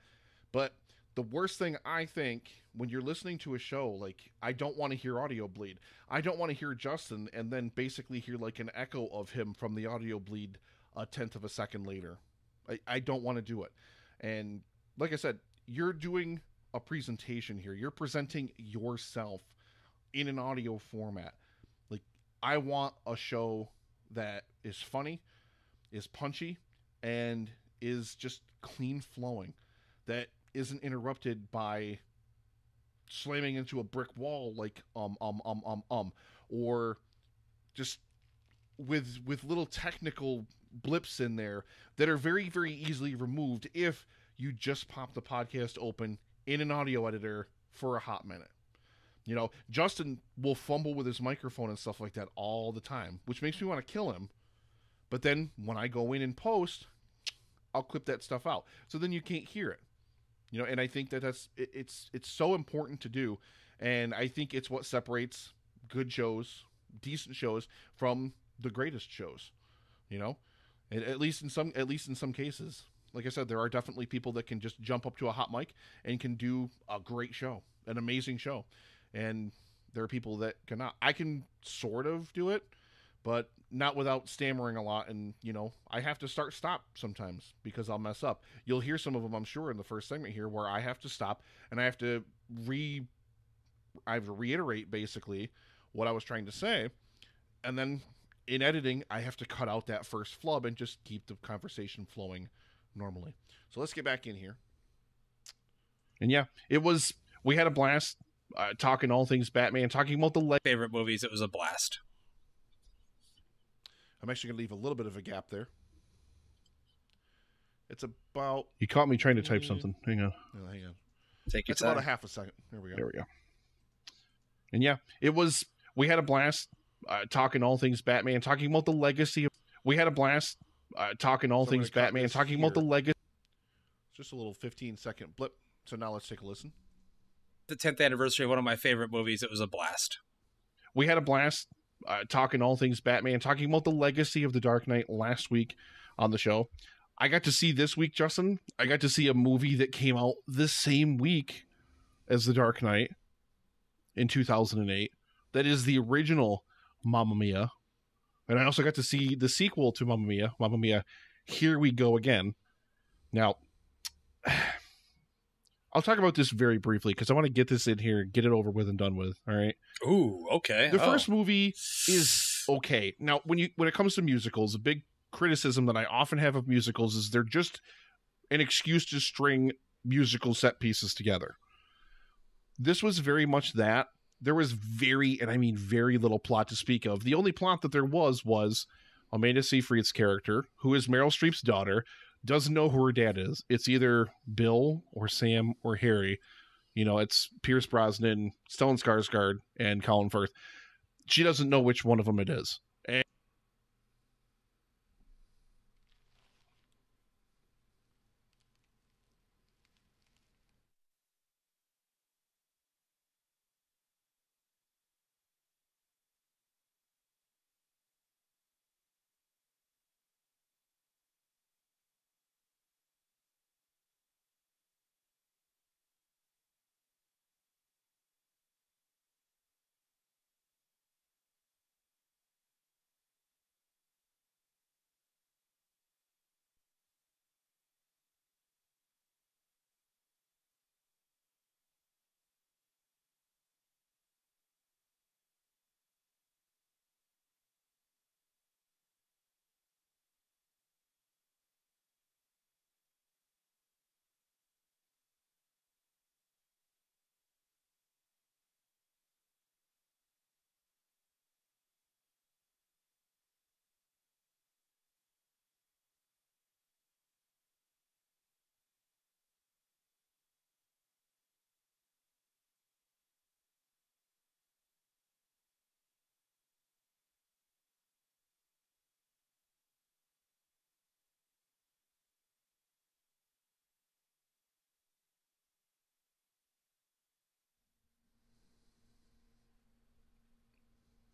but the worst thing, I think, when you're listening to a show, like, I don't want to hear audio bleed. I don't want to hear Justin and then basically hear like an echo of him from the audio bleed a tenth of a second later. I don't want to do it. And like I said, you're doing a presentation here. You're presenting yourself in an audio format. Like, I want a show that is funny, is punchy, and is just clean flowing, that isn't interrupted by slamming into a brick wall like or just with little technical blips in there that are very, very easily removed if you just pop the podcast open in an audio editor for a hot minute. You know, Justin will fumble with his microphone and stuff like that all the time, which makes me want to kill him. But then when I go in and post, I'll clip that stuff out, so then you can't hear it. You know, and I think it's so important to do, and I think it's what separates good shows, decent shows, from the greatest shows. You know, at least in some cases. Like I said, there are definitely people that can just jump up to a hot mic and can do a great show, an amazing show, and there are people that cannot. I can sort of do it, but not without stammering a lot, and, you know, I have to stop sometimes because I'll mess up. You'll hear some of them, I'm sure, in the first segment here where I have to stop and I have to reiterate basically what I was trying to say, and then in editing I have to cut out that first flub and just keep the conversation flowing normally. So let's get back in here. And yeah, we had a blast talking all things Batman, talking about the favorite movies. It was a blast. I'm actually going to leave a little bit of a gap there. It's about... You caught me trying to type something. Hang on. Oh, hang on. Take your It's time. about a half a second. There we go. There we go. And yeah, we had a blast talking all things Batman, talking about the legacy. We had a blast talking all things Batman, talking about the legacy. Just a little 15-second blip. So now let's take a listen. The 10th anniversary of one of my favorite movies. It was a blast. We had a blast talking all things Batman, talking about the legacy of The Dark Knight last week on the show. I got to see this week, Justin, I got to see a movie that came out the same week as The Dark Knight in 2008. That is the original Mamma Mia. And I also got to see the sequel to Mamma Mia, Here We Go Again. Now, I'll talk about this very briefly because I want to get this in here, get it over with and done with. All right. Ooh, okay. The first movie is okay. Now, when it comes to musicals, a big criticism that I often have of musicals is they're just an excuse to string musical set pieces together. This was very much that. There was very, and I mean very little plot to speak of. The only plot that there was Amanda Seyfried's character, who is Meryl Streep's daughter, doesn't know who her dad is. It's either Bill or Sam or Harry. You know, it's Pierce Brosnan, Stellan Skarsgård, and Colin Firth. She doesn't know which one of them it is. And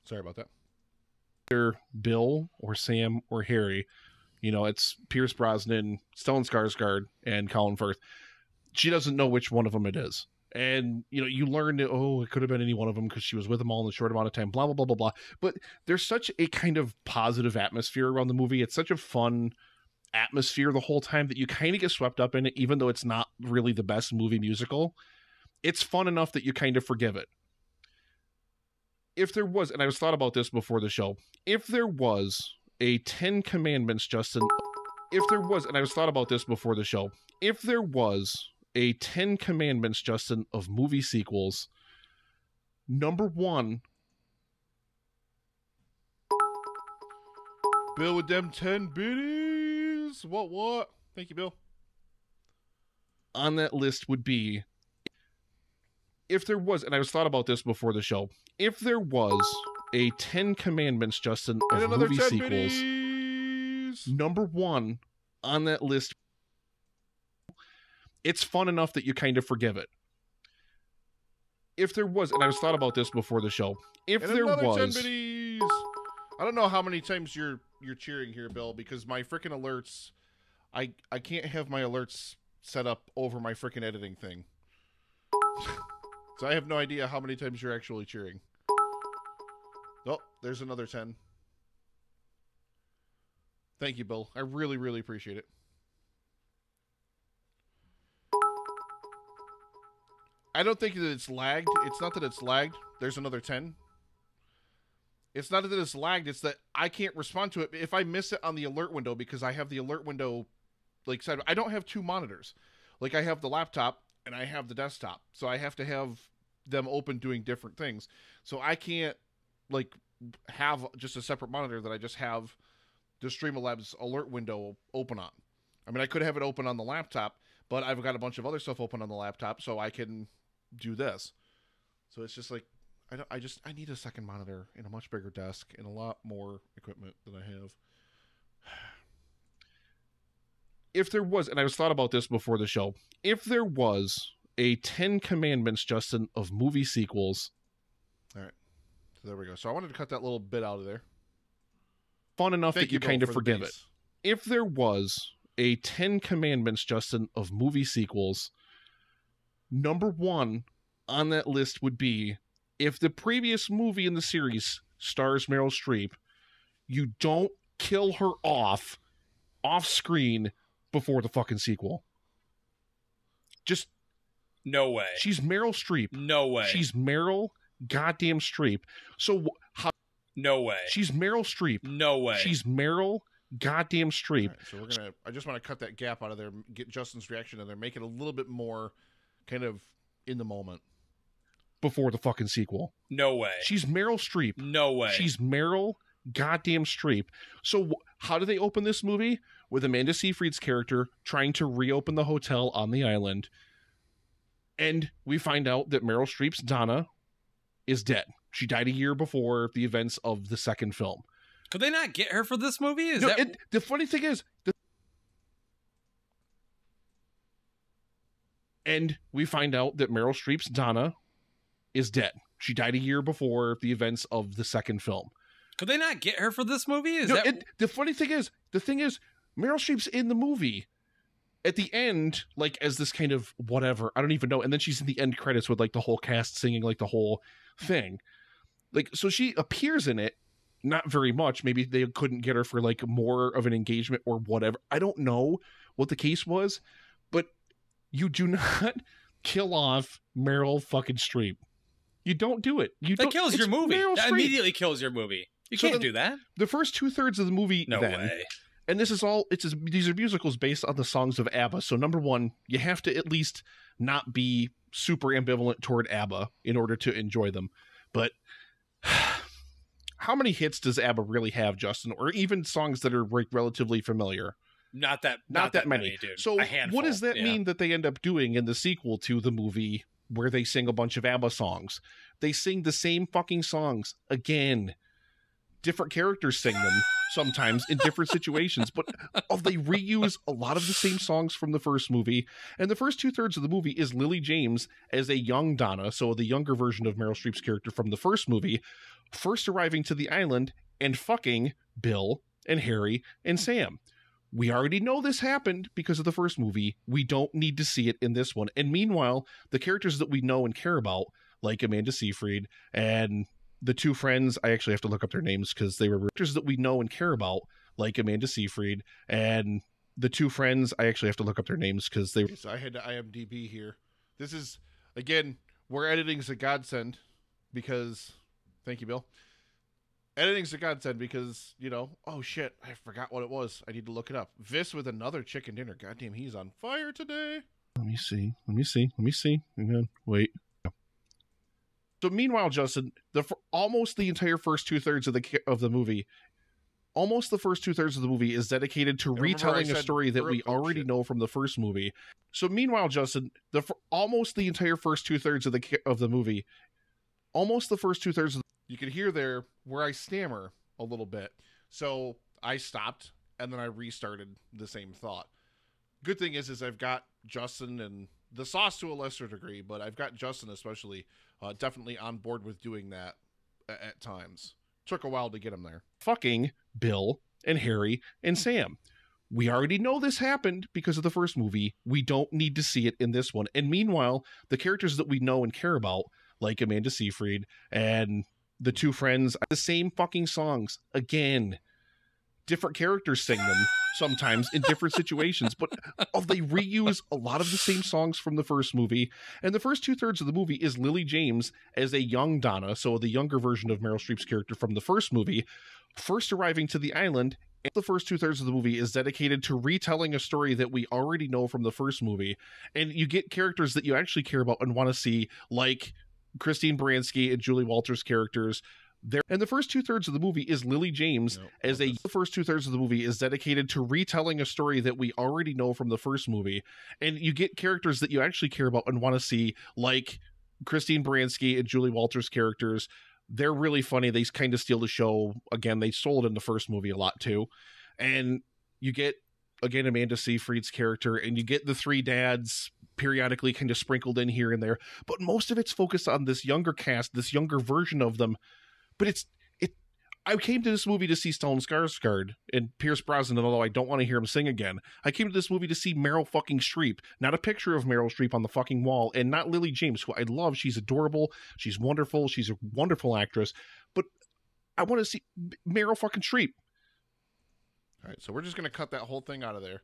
Sorry about that. either Bill or Sam or Harry. You know, it's Pierce Brosnan, Stellan Skarsgård, and Colin Firth. She doesn't know which one of them it is. And, you know, you learn that, it could have been any one of them because she was with them all in a short amount of time, blah, blah, blah, blah, blah. But there's such a kind of positive atmosphere around the movie. It's such a fun atmosphere the whole time that you kind of get swept up in it, even though it's not really the best movie musical. It's fun enough that you kind of forgive it. If there was, and I was thought about this before the show, if there was a 10 Commandments, Justin, if there was, and I was thought about this before the show, if there was a 10 Commandments, Justin, of movie sequels, number one. Bill with them 10 biddies. What? Thank you, Bill. On that list would be, if there was, and I was thought about this before the show, if there was a 10 Commandments, Justin, of movie sequels, biddies. Number one on that list. It's fun enough that you kind of forgive it. If there was, and I was thought about this before the show, if And there another was, 10 biddies. I don't know how many times you're cheering here, Bill, because my freaking alerts, I can't have my alerts set up over my freaking editing thing. So I have no idea how many times you're actually cheering. Oh, there's another 10. Thank you, Bill. I really, really appreciate it. I don't think that it's lagged. It's not that it's lagged. There's another 10. It's not that it's lagged. It's that I can't respond to it if I miss it on the alert window, because I have the alert window like side. I don't have two monitors. Like, I have the laptop and I have the desktop. So I have to have them open doing different things. So I can't like have just a separate monitor that I just have the Streamlabs alert window open on. I mean, I could have it open on the laptop, but I've got a bunch of other stuff open on the laptop, so I can do this. So it's just like, I need a second monitor and a much bigger desk and a lot more equipment than I have. If there was, and I was thought about this before the show, if there was a 10 Commandments, Justin, of movie sequels. All right. So there we go. So I wanted to cut that little bit out of there. Fun enough that you kind of forgive it. If there was a 10 Commandments, Justin, of movie sequels, number one on that list would be, if the previous movie in the series stars Meryl Streep, you don't kill her off screen before the fucking sequel. Just no way. She's Meryl Streep. No way. She's Meryl goddamn Streep. So how? No way. She's Meryl Streep. No way. She's Meryl goddamn Streep. Right, so we're gonna. I just want to cut that gap out of there, get Justin's reaction in there, make it a little bit more kind of in the moment. Before the fucking sequel. No way. She's Meryl Streep. No way. She's Meryl goddamn Streep. So how do they open this movie? With Amanda Seyfried's character trying to reopen the hotel on the island. And we find out that Meryl Streep's Donna is dead. She died a year before the events of the second film. Could they not get her for this movie? The funny thing is... And we find out that Meryl Streep's Donna is dead. She died a year before the events of the second film. Could they not get her for this movie? The funny thing is, Meryl Streep's in the movie at the end, like as this kind of whatever, I don't even know. And then she's in the end credits with like the whole cast singing like the whole thing. Like, so she appears in it, not very much. Maybe they couldn't get her for like more of an engagement or whatever. I don't know what the case was, but you do not kill off Meryl fucking Streep. You don't do it. That kills your movie. That immediately kills your movie. You can't do that. The first 2/3 of the movie, no way. And this is all. These are musicals based on the songs of ABBA. So number one, you have to at least not be super ambivalent toward ABBA in order to enjoy them. But how many hits does ABBA really have, Justin? Or even songs that are relatively familiar? Not that many, dude. So what does that mean that they end up doing in the sequel to the movie where they sing a bunch of ABBA songs? They sing the same fucking songs again. Different characters sing them sometimes in different situations, but they reuse a lot of the same songs from the first movie. And the first 2/3 of the movie is Lily James as a young Donna, so the younger version of Meryl Streep's character from the first movie, first arriving to the island and fucking Bill and Harry and Sam. We already know this happened because of the first movie. We don't need to see it in this one. And meanwhile, the characters that we know and care about, like Amanda Seyfried and the two friends, I actually have to look up their names because they were characters that we know and care about, like Amanda Seyfried and the two friends. I actually have to look up their names because they were. So I had to IMDb here. This is, again, where editing's a godsend because, thank you, Bill. Editing's a godsend because, oh shit, I forgot what it was. I need to look it up. Vis with another chicken dinner. Goddamn, he's on fire today. Let me see. Hang on. Wait. So meanwhile, Justin, almost the entire first 2/3 of the movie, almost the first 2/3 of the movie is dedicated to retelling a story that we already know from the first movie. So meanwhile, Justin, almost the entire first 2/3 of the movie, almost the first 2/3 of you can hear there where I stammer a little bit. So I stopped and then I restarted the same thought. Good thing is I've got Justin and the sauce to a lesser degree, but I've got Justin especially definitely on board with doing that at times. Took a while to get him there. Fucking Bill and Harry and Sam. We already know this happened because of the first movie. We don't need to see it in this one. And meanwhile, the characters that we know and care about, like Amanda Seyfried and the two friends, the same fucking songs again. Different characters sing them sometimes in different situations, but they reuse a lot of the same songs from the first movie. And the first 2/3 of the movie is Lily James as a young Donna, so the younger version of Meryl Streep's character from the first movie, first arriving to the island. And the first 2/3 of the movie is dedicated to retelling a story that we already know from the first movie. And you get characters that you actually care about and want to see, like Christine Baranski and Julie Walters' characters, there. And the first 2/3 of the movie is Lily James the first 2/3 of the movie is dedicated to retelling a story that we already know from the first movie. And you get characters that you actually care about and want to see, like Christine Baranski and Julie Walters' characters. They're really funny. They kind of steal the show. Again, they stole it in the first movie a lot too. And you get, again, Amanda Seyfried's character, and you get the three dads periodically kind of sprinkled in here and there. But most of it's focused on this younger cast, this younger version of them. But I came to this movie to see Stellan Skarsgård and Pierce Brosnan, although I don't want to hear him sing again. I came to this movie to see Meryl fucking Streep, not a picture of Meryl Streep on the fucking wall, and not Lily James, who I love. She's adorable. She's wonderful. She's a wonderful actress. But I want to see Meryl fucking Streep. All right, so we're just going to cut that whole thing out of there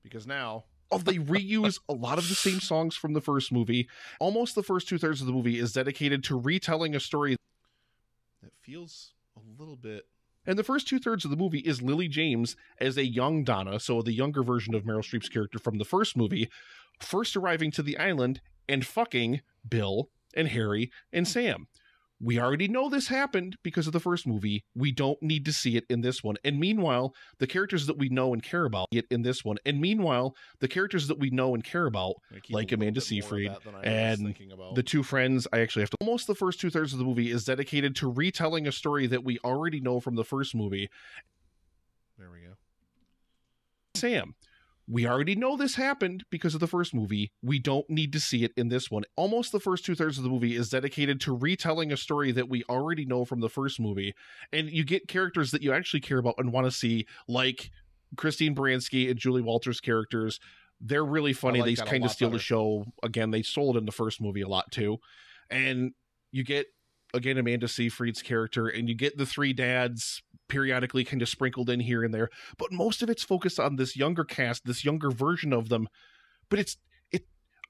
because now... They reuse a lot of the same songs from the first movie. Almost the first 2/3 of the movie is dedicated to retelling a story that feels a little bit... And the first 2/3 of the movie is Lily James as a young Donna, so the younger version of Meryl Streep's character from the first movie, first arriving to the island and fucking Bill and Harry and Sam. We already know this happened because of the first movie. We don't need to see it in this one. And meanwhile, the characters that we know and care about it in this one. And meanwhile, the characters that we know and care about, like Amanda Seyfried and the two friends, I actually have to... Almost the first 2/3 of the movie is dedicated to retelling a story that we already know from the first movie. There we go. Sam. We already know this happened because of the first movie. We don't need to see it in this one. Almost the first 2/3 of the movie is dedicated to retelling a story that we already know from the first movie. And you get characters that you actually care about and want to see, like Christine Baranski and Julie Walters' characters. They're really funny. They kind of steal the show. Again, they stole it in the first movie a lot too. And you get, again, Amanda Seyfried's character, and you get the three dads periodically kind of sprinkled in here and there. But most of it's focused on this younger cast, this younger version of them. But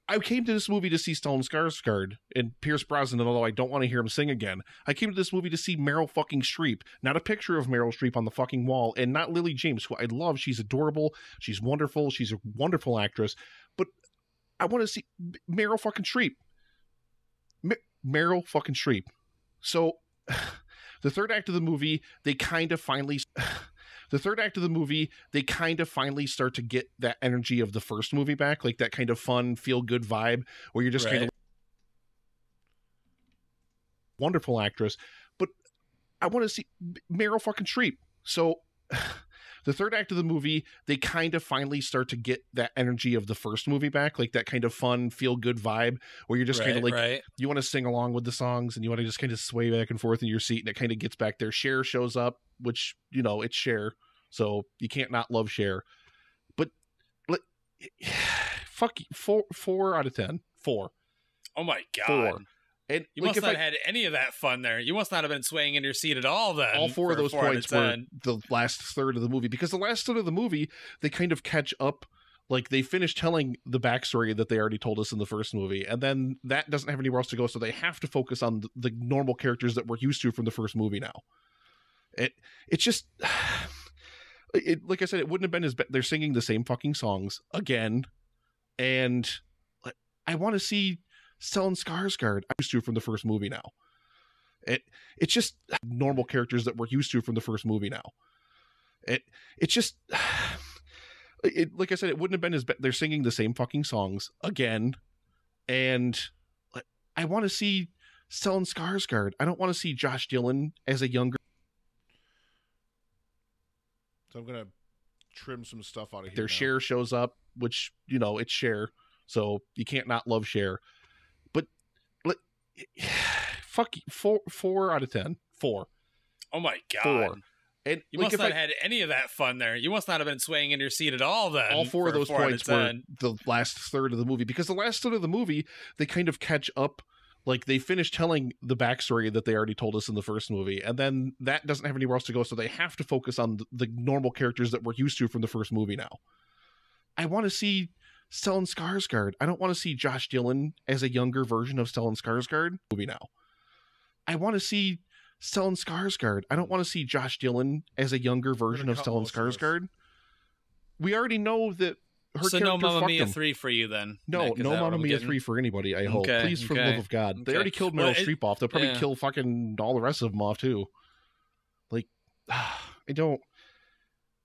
I came to this movie to see Stellan Skarsgård and Pierce Brosnan, although I don't want to hear him sing again. I came to this movie to see Meryl fucking Streep, not a picture of Meryl Streep on the fucking wall, and not Lily James, who I love. She's adorable. She's wonderful. She's a wonderful actress. But I want to see Meryl fucking Streep. Meryl fucking Streep. So... The third act of the movie, they kind of finally start to get that energy of the first movie back, like that kind of fun, feel-good vibe where you're just kind of wonderful actress. But I want to see Meryl fucking Streep. So the third act of the movie, they kind of finally start to get that energy of the first movie back, like that kind of fun, feel-good vibe where you're just kind of like, you want to sing along with the songs and you want to just kind of sway back and forth in your seat, and it kind of gets back there. Cher shows up, which, you know, it's Cher, so you can't not love Cher. But fuck you, 4 out of 10. 4. Oh my God. 4. And you must not have had any of that fun there. You must not have been swaying in your seat at all then. All 4 of those points were the last third of the movie, because the last third of the movie, they kind of catch up. Like, they finish telling the backstory that they already told us in the first movie, and then that doesn't have anywhere else to go, so they have to focus on the normal characters that we're used to from the first movie now. It's just... like I said, it wouldn't have been as bad. They're singing the same fucking songs again, and I want to see Stellan Skarsgård I'm used to from the first movie now. It's just normal characters that we're used to from the first movie now. It's just like I said, it wouldn't have been as bad. They're singing the same fucking songs again, and I want to see Stellan Skarsgård. I don't want to see Josh Dillon as a younger. So I'm gonna trim some stuff out of here. Their Cher shows up, which, you know, it's Cher, so you can't not love Cher. But fuck you, 4 out of 10. 4. Oh my God. 4. And you must not have had any of that fun there. You must not have been swaying in your seat at all then. All 4 of those points were the last third of the movie, because the last third of the movie, they kind of catch up. Like, they finish telling the backstory that they already told us in the first movie, and then that doesn't have anywhere else to go, so they have to focus on the normal characters that we're used to from the first movie now. I want to see Stellan Skarsgård. I don't want to see Josh Dillon as a younger version of Stellan Skarsgård movie now. I want to see Stellan Skarsgård. I don't want to see Josh Dillon as a younger version of Stellan Skarsgård. We already know that her So no character Mamma fucked Mia him. 3 for you then. No, Nick, is no that what Mamma I'm Mia getting? 3 for anybody, I hope. Okay, Please, for the okay, love of God. They okay. already killed Well, Meryl Streep off. They'll probably yeah. kill fucking all the rest of them off, too. Like, I don't...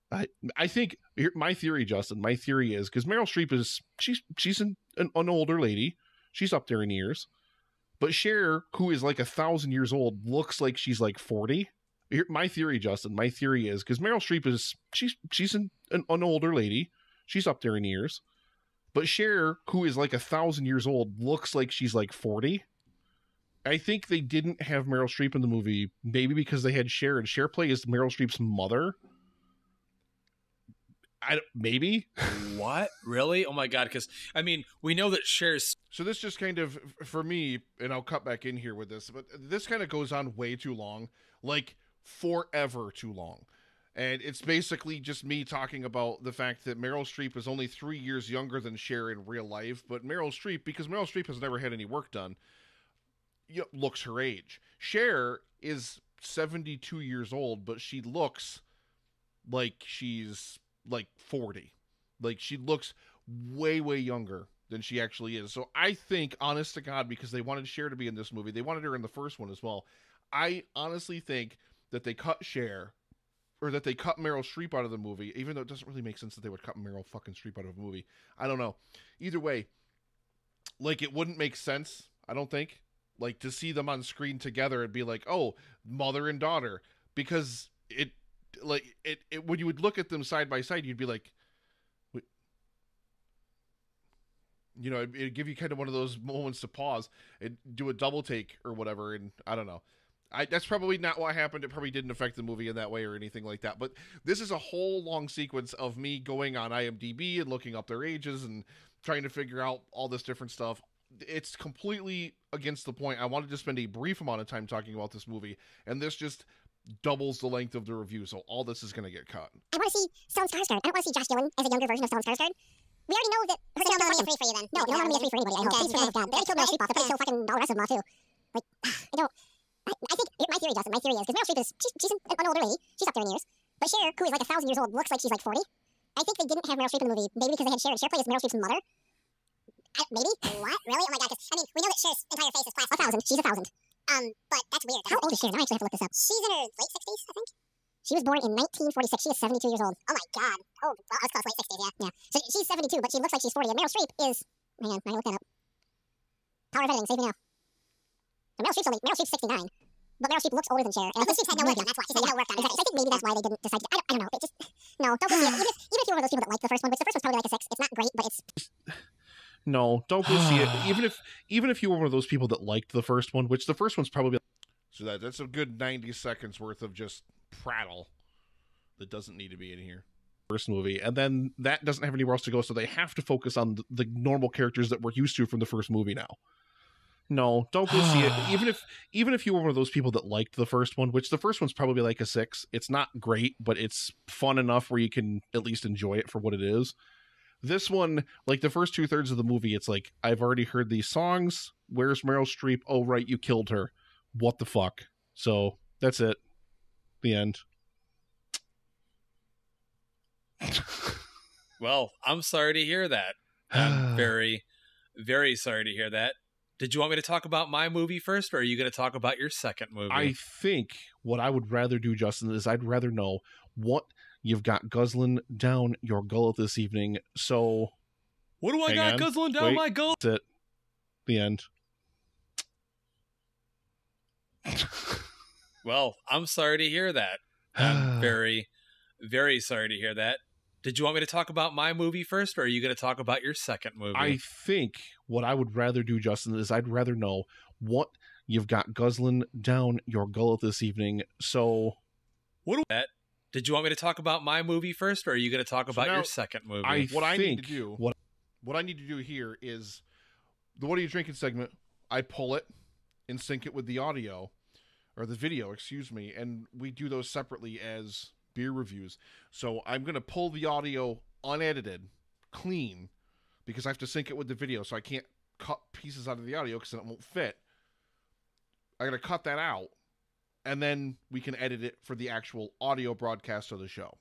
I think my theory, Justin, my theory is because Meryl Streep is she's an older lady. She's up there in years. But Cher, who is like 1,000 years old, looks like she's like 40. My theory, Justin, my theory is because Meryl Streep is she's an older lady. She's up there in years. But Cher, who is like 1,000 years old, looks like she's like 40. I think they didn't have Meryl Streep in the movie, maybe because they had Cher, and Cher plays Meryl Streep's mother. Maybe. What? Really? Oh my god, because I mean, we know that Cher's... So this just kind of, for me, and I'll cut back in here with this, but this kind of goes on way too long, like forever too long. And it's basically just me talking about the fact that Meryl Streep is only 3 years younger than Cher in real life, but Meryl Streep, because Meryl Streep has never had any work done, looks her age. Cher is 72 years old, but she looks like she's like 40. Like, she looks way, way younger than she actually is. So I think, honest to God, because they wanted Cher to be in this movie, they wanted her in the first one as well. I honestly think that they cut Cher, or that they cut Meryl Streep out of the movie, even though it doesn't really make sense that they would cut Meryl fucking Streep out of a movie. I don't know. Either way, like, it wouldn't make sense, I don't think, like, to see them on screen together and be like, oh, mother and daughter, because it when you would look at them side by side, you'd be like, you know, it'd give you kind of one of those moments to pause and do a double take or whatever. And I don't know. That's probably not what happened. It probably didn't affect the movie in that way or anything like that. But this is a whole long sequence of me going on IMDb and looking up their ages and trying to figure out all this different stuff. It's completely against the point. I wanted to spend a brief amount of time talking about this movie, and this just doubles the length of the review, so all this is going to get cut. I want to see Stellan Skarsgård. I don't want to see Josh Dillon as a younger version of Stellan Skarsgård. We already know that her no Mamma Mia 3 for you then. No Mamma Mia 3 for anybody, I hope. Please, for the love of God. They already killed Meryl Streep off. They're probably kill fucking all the rest of them off, too. Like, I think, my theory, Justin, my theory is, because Meryl Streep is, she's an older lady. She's up there in years. But Cher, who is like 1,000 years old, looks like she's like 40. I think they didn't have Meryl Streep in the movie, maybe because they had Cher, and Cher plays Meryl Streep's mother. Maybe? What? Really? Oh my god, I mean, we know that Cher's entire face is plastic. 1,000. She's 1,000. But that's weird. How old is Cher? Now I actually have to look this up. She's in her late 60s, I think. She was born in 1946. She is 72 years old. Oh my god. Oh, well, I was close, late 60s, yeah. So she's 72, but she looks like she's 40. And Meryl Streep is... Hang on, I look that up. Power of editing, save me now. And Meryl Streep's 69. But Meryl Streep looks older than Cher. And Meryl Streep had no work done, that's why. She's had no work done. Exactly. So I think maybe that's why they didn't decide to... I don't know. It just... No, don't go see it. Even if you're one of those people that like the first one, which the first one's probably like a 6. It's not great, but it's... No, don't go see it. Even if you were one of those people that liked the first one, which the first one's probably... So that's a good 90 seconds worth of just prattle that doesn't need to be in here. First movie, and then that doesn't have anywhere else to go, so they have to focus on the normal characters that we're used to from the first movie now. No, don't go see it. Even if you were one of those people that liked the first one, which the first one's probably like a 6. It's not great, but it's fun enough where you can at least enjoy it for what it is. This one, like the first 2/3 of the movie, it's like, I've already heard these songs. Where's Meryl Streep? Oh, right, you killed her. What the fuck? So that's it. The end. Well, I'm sorry to hear that. I'm very, very sorry to hear that. Did you want me to talk about my movie first, or are you going to talk about your second movie? I think what I would rather do, Justin, is I'd rather know what you've got guzzling down your gullet this evening. So, what do I got guzzling down my gullet? That's it. The end. Well, I'm sorry to hear that. I'm very, very sorry to hear that. Did you want me to talk about my movie first, or are you going to talk about your second movie? I think what I would rather do, Justin, is I'd rather know what you've got guzzling down your gullet this evening. So, did you want me to talk about my movie first, or are you going to talk about your second movie? What I need to do here is the What Are You Drinking segment. I pull it and sync it with the audio, or the video, excuse me, and we do those separately as beer reviews. So I'm going to pull the audio unedited, clean, because I have to sync it with the video, so I can't cut pieces out of the audio because then it won't fit. I got to cut that out, and then we can edit it for the actual audio broadcast of the show.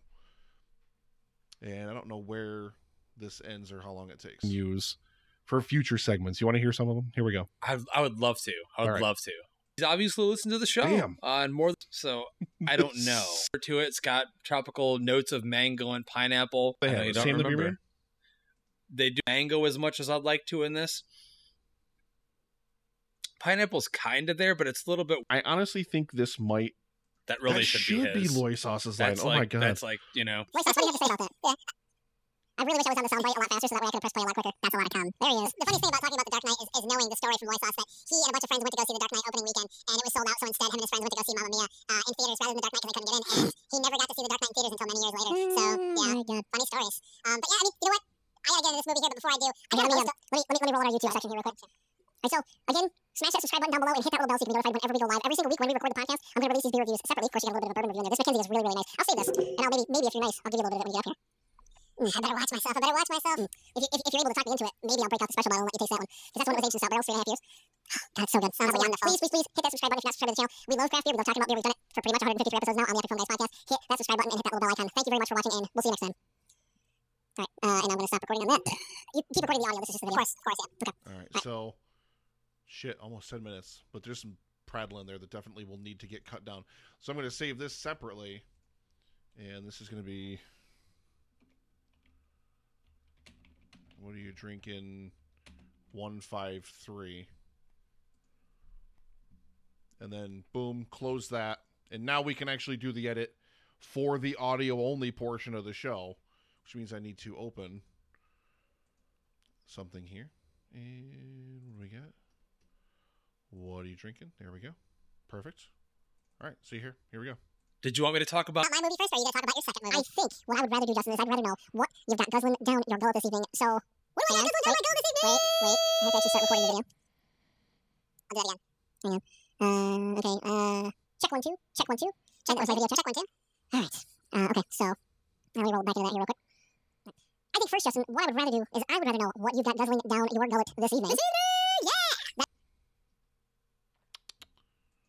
And I don't know where this ends or how long it takes. Use for future segments. You want to hear some of them? Here we go. I would love to. I would love to. He's obviously listened to the show. Damn. And more, so I don't know. To it, it's got tropical notes of mango and pineapple. They I know have you the don't same remember. beer. They do mango as much as I'd like to in this. Pineapple's kind of there, but it's a little bit. I honestly think this might. That really that should be his. Loy Sauce's line. That's Oh like, my god. That's like, you know. Loy Sauce, what do you have to say about that? Yeah. I really wish I was on the soundbite a lot faster so that way I could have pressed play a lot quicker. That's a lot of cum. There he is. The funniest thing about talking about The Dark Knight is knowing the story from Loy Sauce that he and a bunch of friends went to go see The Dark Knight opening weekend, and it was sold out, so instead him and his friends went to go see Mamma Mia in theaters rather than The Dark Knight because they couldn't get in, and he never got to see The Dark Knight in theaters until many years later. So, yeah, funny stories. But yeah, I mean, you know what? I gotta get into this movie here, but before I do, let me roll on our YouTube section here real quick. Alright, so, again, smash that subscribe button down below and hit that little bell so you can be notified whenever we go live. Every single week when we record the podcast, I'm going to release these beer reviews separately. Of course, you get a little bit of a bourbon review in there. This Mackenzie is really, really nice. I'll save this, and I'll maybe if you're nice, I'll give you a little bit of it when you get up here. I better watch myself. If you're able to talk me into it, maybe I'll break out the special bottle and let you taste that one. Because that's one that was aged since barrels 3.5 years. God, it's so good. Sounds wonderful. Please hit that subscribe button if you're not subscribed to the channel. We love craft beer. We love talking about beer. We've done it for pretty much 153 episodes now on the Epic Film Guys podcast. Hit that subscribe button and hit that little bell icon. Thank you very much for watching, and we'll see you next time. Alright, and I'm going to stop recording on that. You keep recording the audio. This is just the video. Of course, yeah. Okay. Alright, so, shit, almost 10 minutes. But there's some prattle in there that definitely will need to get cut down. So I'm going to save this separately. And this is going to be... What are you drinking? 153. And then, boom, close that. And now we can actually do the edit for the audio-only portion of the show. Which means I need to open something here. And what do we got? What are you drinking? There we go. Perfect. All right, see here. Here we go. Did you want me to talk about my movie first, or are you going to talk about your second movie? I think what I would rather do, Justin, is I'd rather know what you've got guzzling down your gullet this evening. So, what do I got guzzling down my gullet this evening? Wait. I have to actually start recording the video. I'll do that again. Hang on. Okay. Check 1 2. Check 1 2. That was my video. Check 1 2. All right. Okay. So, let me roll back into that here real quick. I think first, Justin, what I would rather do is I would rather know what you've got guzzling down your gullet this evening. This evening, yeah.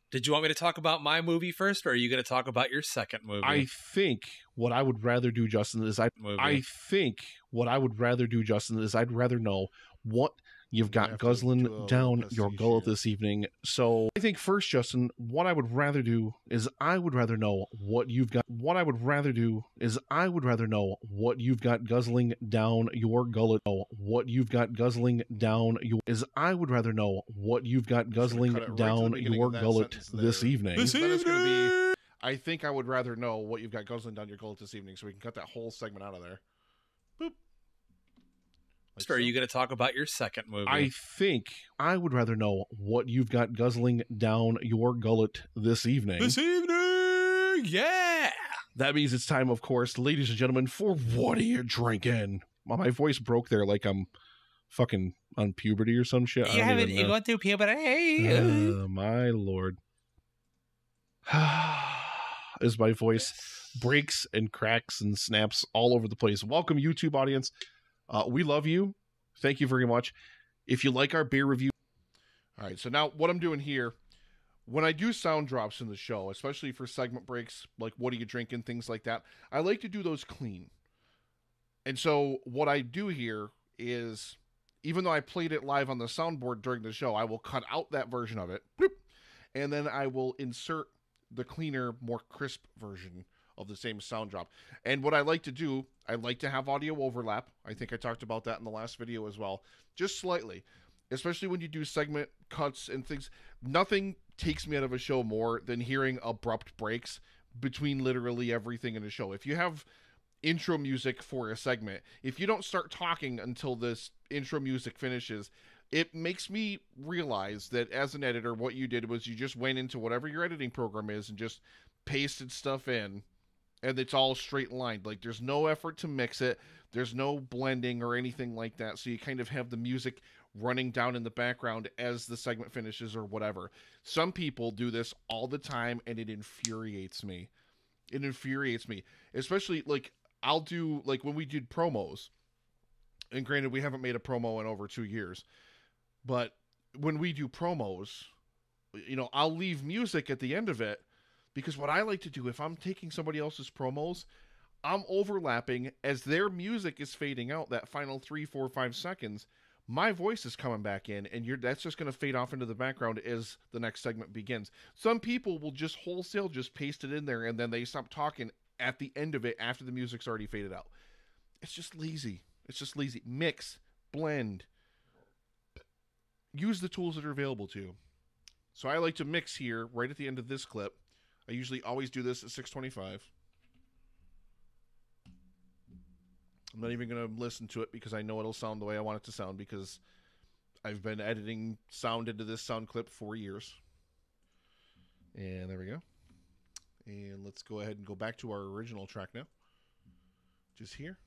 Did you want me to talk about my movie first, or are you going to talk about your second movie? I think what I would rather do, Justin, is I'd rather know what you've got guzzling down your gullet this evening. So I think first, Justin, what I would rather do is I would rather know what you've got. What I would rather do is I would rather know what you've got guzzling down your gullet. What you've got guzzling down your is I would rather know what you've got guzzling down your gullet this evening. I think I would rather know what you've got guzzling down your gullet this evening, so we can cut that whole segment out of there. Boop. Like are you going to talk about your second movie? I think I would rather know what you've got guzzling down your gullet this evening. This evening, yeah. That means it's time, of course, ladies and gentlemen, for What Are You Drinking? Well, my voice broke there like I'm fucking on puberty or some shit. You haven't gone through puberty. My lord. As my voice breaks and cracks and snaps all over the place. Welcome, YouTube audience. We love you. Thank you very much. If you like our beer review. All right, so now what I'm doing here, when I do sound drops in the show, especially for segment breaks, like what are you drinking, things like that, I like to do those clean. And so what I do here is, even though I played it live on the soundboard during the show, I will cut out that version of it, bloop, and then I will insert the cleaner, more crisp version of the same sound drop. And what I like to do, I like to have audio overlap. I think I talked about that in the last video as well, just slightly, especially when you do segment cuts and things. Nothing takes me out of a show more than hearing abrupt breaks between literally everything in a show. If you have intro music for a segment, if you don't start talking until this intro music finishes, it makes me realize that as an editor, what you did was you just went into whatever your editing program is and just pasted stuff in, and it's all straight lined. Like, there's no effort to mix it. There's no blending or anything like that. So you kind of have the music running down in the background as the segment finishes or whatever. Some people do this all the time, and it infuriates me. It infuriates me. Especially, like, I'll do, like, when we did promos, and granted, we haven't made a promo in over 2 years, but when we do promos, you know, I'll leave music at the end of it, because what I like to do, if I'm taking somebody else's promos, I'm overlapping as their music is fading out, that final 3, 4, 5 seconds. My voice is coming back in, and that's just going to fade off into the background as the next segment begins. Some people will just wholesale just paste it in there, and then they stop talking at the end of it after the music's already faded out. It's just lazy. It's just lazy. Mix, blend. Use the tools that are available to you. So I like to mix here right at the end of this clip. I usually always do this at 625. I'm not even going to listen to it because I know it'll sound the way I want it to sound because I've been editing sound into this sound clip for years. And there we go. And let's go ahead and go back to our original track now. Just here.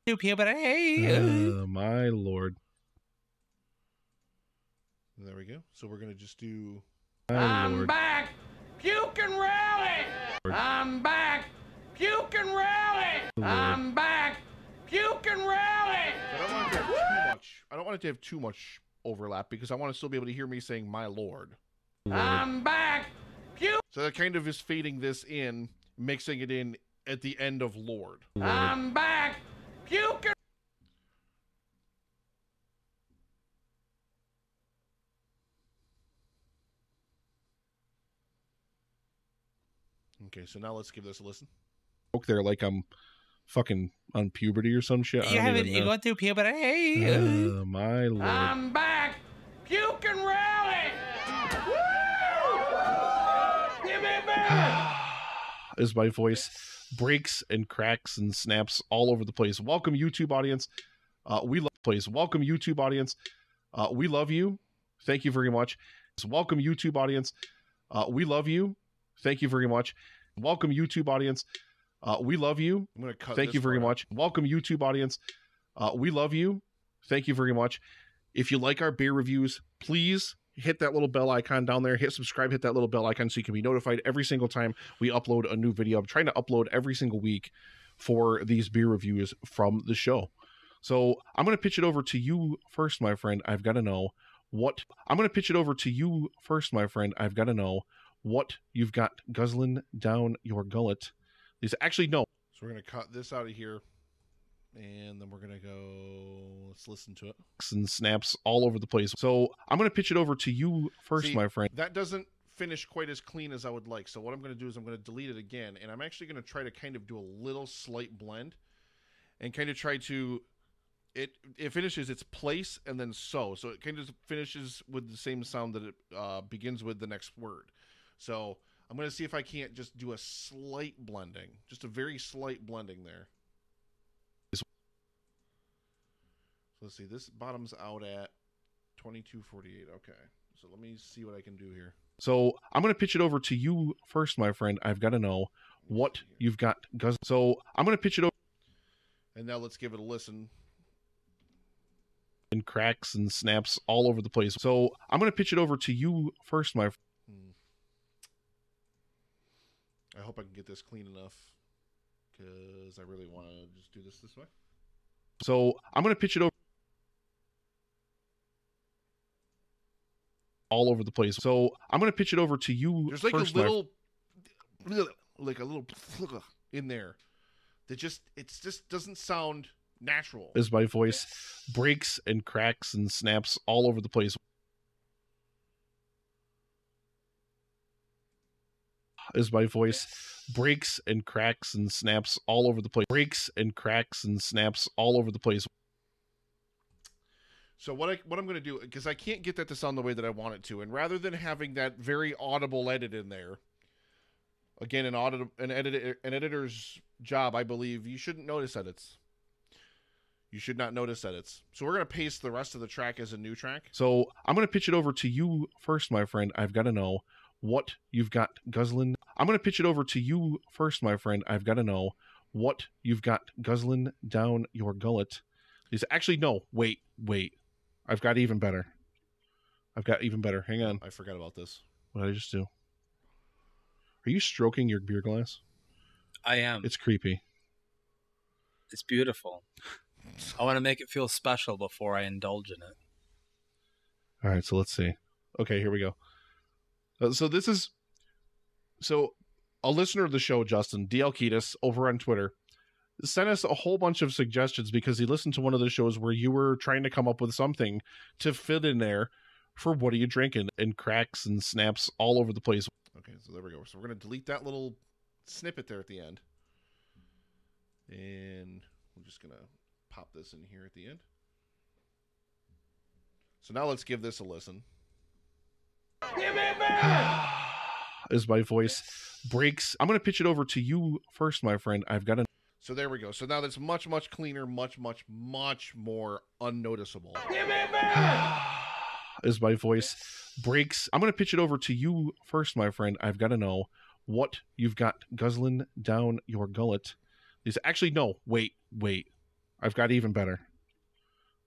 My lord. There we go. So we're going to just do... I'm back! Puke and rally! I'm back! Puke and rally! I'm back! Puke and rally! I don't want it to have too much overlap because I want to still be able to hear me saying my lord. I'm back! Puke! So that kind of is fading this in, mixing it in at the end of Lord. I'm back! Puke and... Okay, so now let's give this a listen. There like I'm fucking on puberty or some shit. You haven't gone through puberty. My lord. I'm back! Puke and rally! Give me back! As my voice breaks and cracks and snaps all over the place. Welcome, YouTube audience. Welcome, YouTube audience. We love you. Thank you very much. Welcome, YouTube audience. We love you. Thank you very much. Welcome, YouTube audience. We love you. I'm gonna cut. Thank you very much. Welcome, YouTube audience. We love you. Thank you very much. If you like our beer reviews, please hit that little bell icon down there. Hit subscribe. Hit that little bell icon so you can be notified every single time we upload a new video. I'm trying to upload every single week for these beer reviews from the show. So I'm going to pitch it over to you first, my friend. I've got to know what... I'm going to pitch it over to you first, my friend. I've got to know what you've got guzzling down your gullet. Actually, no. So we're going to cut this out of here, and then we're going to go... Let's listen to it. And snaps all over the place. So I'm going to pitch it over to you first, my friend. That doesn't finish quite as clean as I would like. So what I'm going to do is I'm going to delete it again, and I'm actually going to try to kind of do a little slight blend and kind of try to... It finishes its place and then so it kind of finishes with the same sound that it begins with the next word. So I'm going to see if I can't just do a slight blending, just a very slight blending there. So let's see, this bottoms out at 22:48. Okay, so let me see what I can do here. So I'm going to pitch it over to you first, my friend. I've got to know what you've got guzzling. So I'm going to pitch it over. And now let's give it a listen. And cracks and snaps all over the place. So I'm going to pitch it over to you first, my friend. I hope I can get this clean enough because I really want to just do this way. So I'm going to pitch it over all over the place. So I'm going to pitch it over to you. There's like first, a little in there that just doesn't sound natural. As my voice breaks and cracks and snaps all over the place. As my voice breaks and cracks and snaps all over the place. Breaks and cracks and snaps all over the place. So what I'm going to do, because I can't get that to sound the way that I want it to, and rather than having that very audible edit in there, again, an editor's job, I believe, you shouldn't notice edits. You should not notice edits. So we're going to paste the rest of the track as a new track. So I'm going to pitch it over to you first, my friend. I've got to know what you've got guzzling. I'm going to pitch it over to you first, my friend. I've got to know what you've got guzzling down your gullet. Actually, no, wait. I've got even better. Hang on. I forgot about this. What did I just do? Are you stroking your beer glass? I am. It's creepy. It's beautiful. I want to make it feel special before I indulge in it. All right, so let's see. Okay, here we go. So a listener of the show, Justin, DL Ketis, over on Twitter, sent us a whole bunch of suggestions because he listened to one of the shows where you were trying to come up with something to fit in there for What Are You Drinking? And cracks and snaps all over the place. Okay, so there we go. So we're going to delete that little snippet there at the end. And we're just going to pop this in here at the end. So now let's give this a listen. Give me beer! As my voice breaks, I'm going to pitch it over to you first, my friend. I've got a... So there we go. So now that's much, much cleaner, much more unnoticeable. Give me beer! As my voice breaks, I'm going to pitch it over to you first, my friend. I've got to know what you've got guzzling down your gullet. Actually, no, wait. I've got even better.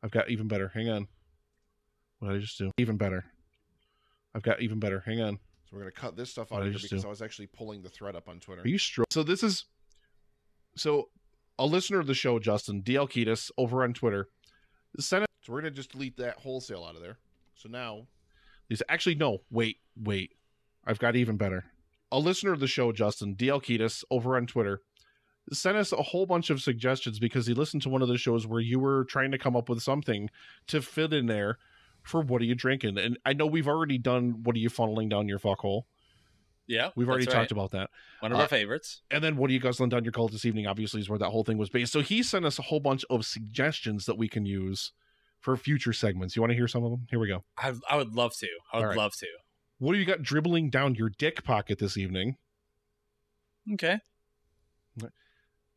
Hang on. What did I just do? Even better. I've got even better. Hang on. So we're going to cut this stuff out of here because I was actually pulling the thread up on Twitter. Are you So a listener of the show, Justin, DL Ketis, over on Twitter, sent it. So we're going to just delete that wholesale out of there. So now... Actually, no, wait. I've got even better. A listener of the show, Justin, DL Ketis, over on Twitter, sent us a whole bunch of suggestions because he listened to one of the shows where you were trying to come up with something to fit in there for What Are You Drinking? And I know we've already done What Are You Funneling Down Your Fuckhole? Yeah, we've already talked about that. One of our favorites. And then What Are You Guzzling Down Your Gullet this evening, obviously, is where that whole thing was based. So he sent us a whole bunch of suggestions that we can use for future segments. You want to hear some of them? Here we go. I would love to. Love to. What do you got dribbling down your dick pocket this evening? Okay.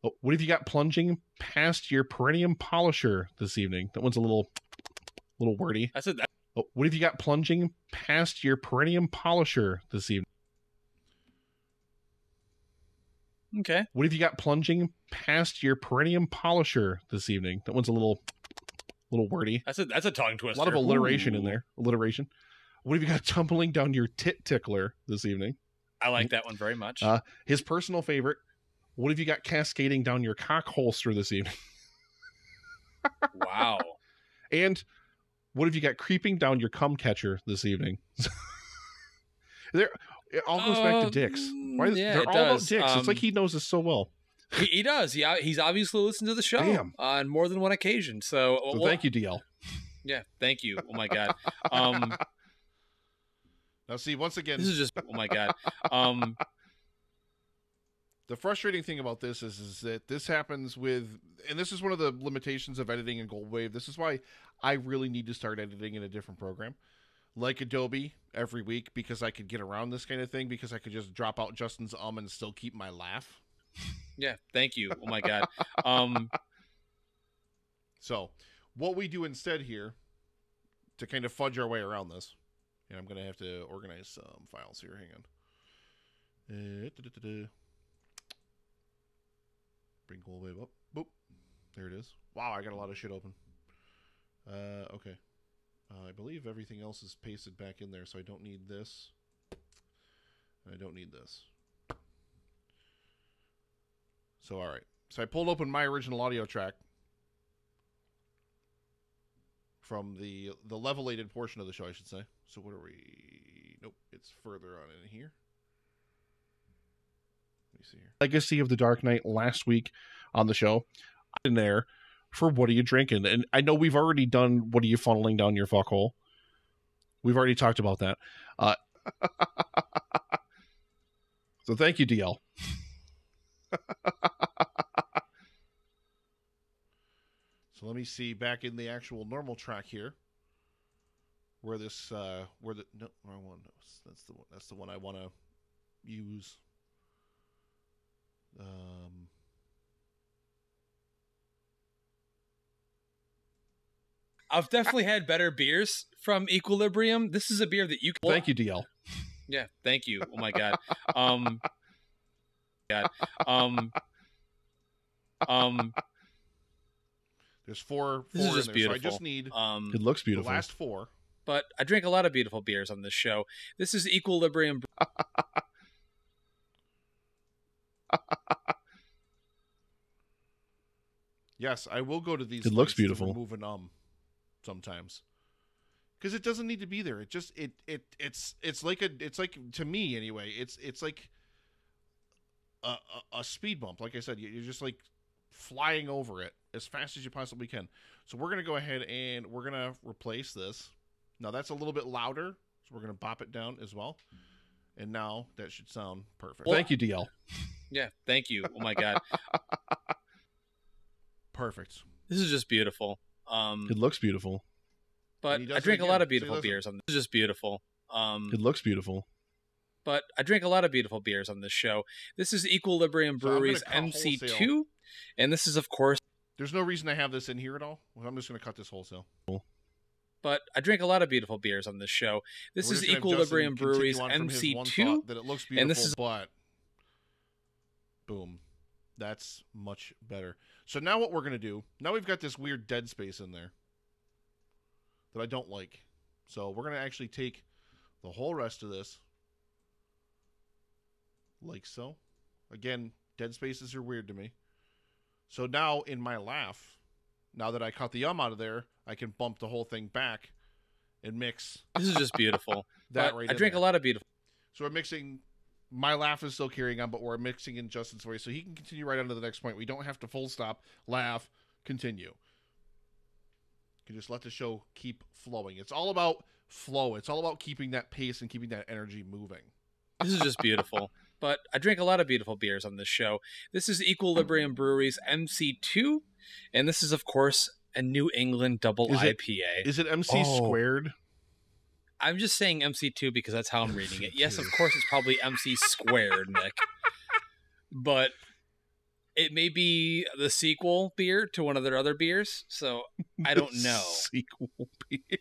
Oh, what have you got plunging past your perineum polisher this evening? That one's a little wordy. I said that. Oh, what have you got plunging past your perineum polisher this evening? Okay. What have you got plunging past your perineum polisher this evening? That one's a little wordy. That's a tongue twister. A lot of alliteration in there. Alliteration. What have you got tumbling down your tit tickler this evening? I like that one very much. His personal favorite. What have you got cascading down your cock holster this evening? Wow. And what have you got creeping down your cum catcher this evening? It all goes back to dicks. Why? Yeah, they're it all does. about dicks. It's like he knows us so well. He does. He's obviously listened to the show on more than one occasion. So thank you, DL. Yeah, thank you. Oh my god. Now see, once again, this is just oh my god. The frustrating thing about this is that this happens with, and this is one of the limitations of editing in Goldwave. This is why I really need to start editing in a different program, like Adobe, every week, because I could get around this kind of thing, because I could just drop out Justin's and still keep my laugh. Yeah, thank you. Oh my god. So what we do instead here to kind of fudge our way around this, and I'm going to have to organize some files here. Hang on. Bring Goldwave up. Boop. There it is. Wow, I got a lot of shit open. Okay. I believe everything else is pasted back in there, so I don't need this. And I don't need this. So, all right. So I pulled open my original audio track from the levelated portion of the show, I should say. So what are we? Nope, it's further on in here. Let me see here. Legacy of the Dark Knight last week on the show. In there for What Are You Drinking? And I know we've already done What Are You Funneling Down Your Fuckhole? We've already talked about that. So thank you, DL. So let me see back in the actual normal track here, where this, no, wrong one. That's the one. That's the one I want to use. I've definitely had better beers from Equilibrium. This is a beer that you can... Thank you, DL. Yeah, thank you. Oh my god. There's four This is in just there, beautiful. so I just need It looks the beautiful. last four. But I drink a lot of beautiful beers on this show. This is Equilibrium. Yes, I will go to these. It looks things to beautiful. remove an sometimes, because it doesn't need to be there. It just it's like to me anyway. It's like a speed bump. Like I said, you're just like flying over it as fast as you possibly can. So we're going to go ahead and we're going to replace this. Now that's a little bit louder, so we're going to bop it down as well. And now that should sound perfect. Thank you, DL. Yeah, thank you. Oh my god. Perfect. This is just beautiful. It looks beautiful. But I drink a lot of beautiful beers on this. This is just beautiful. It looks beautiful. But I drink a lot of beautiful beers on this show. This is Equilibrium Brewery's MC2, and this is, of course... There's no reason to have this in here at all. Well, I'm just going to cut this wholesale. But I drink a lot of beautiful beers on this show. This is Equilibrium Brewery's MC2, that it looks beautiful, and this is... but... Boom. That's much better. So now what we're going to do, now we've got this weird dead space in there that I don't like. So we're going to actually take the whole rest of this, like so. Again, dead spaces are weird to me. So now in my laugh, now that I cut the out of there, I can bump the whole thing back and mix. This is just beautiful. that but right I drink there. a lot of beautiful. So we're mixing. My laugh is still carrying on, but we're mixing in Justin's voice, so he can continue right on to the next point. We don't have to full stop, laugh, continue. You can just let the show keep flowing. It's all about flow. It's all about keeping that pace and keeping that energy moving. This is just beautiful. But I drink a lot of beautiful beers on this show. This is Equilibrium Brewery's MC2, and this is, of course, a New England double IPA. Is it MC squared? I'm just saying MC2 because that's how I'm reading it. Yes, of course, it's probably MC squared, Nick. But it may be the sequel beer to one of their other beers, so I don't know. Sequel beer.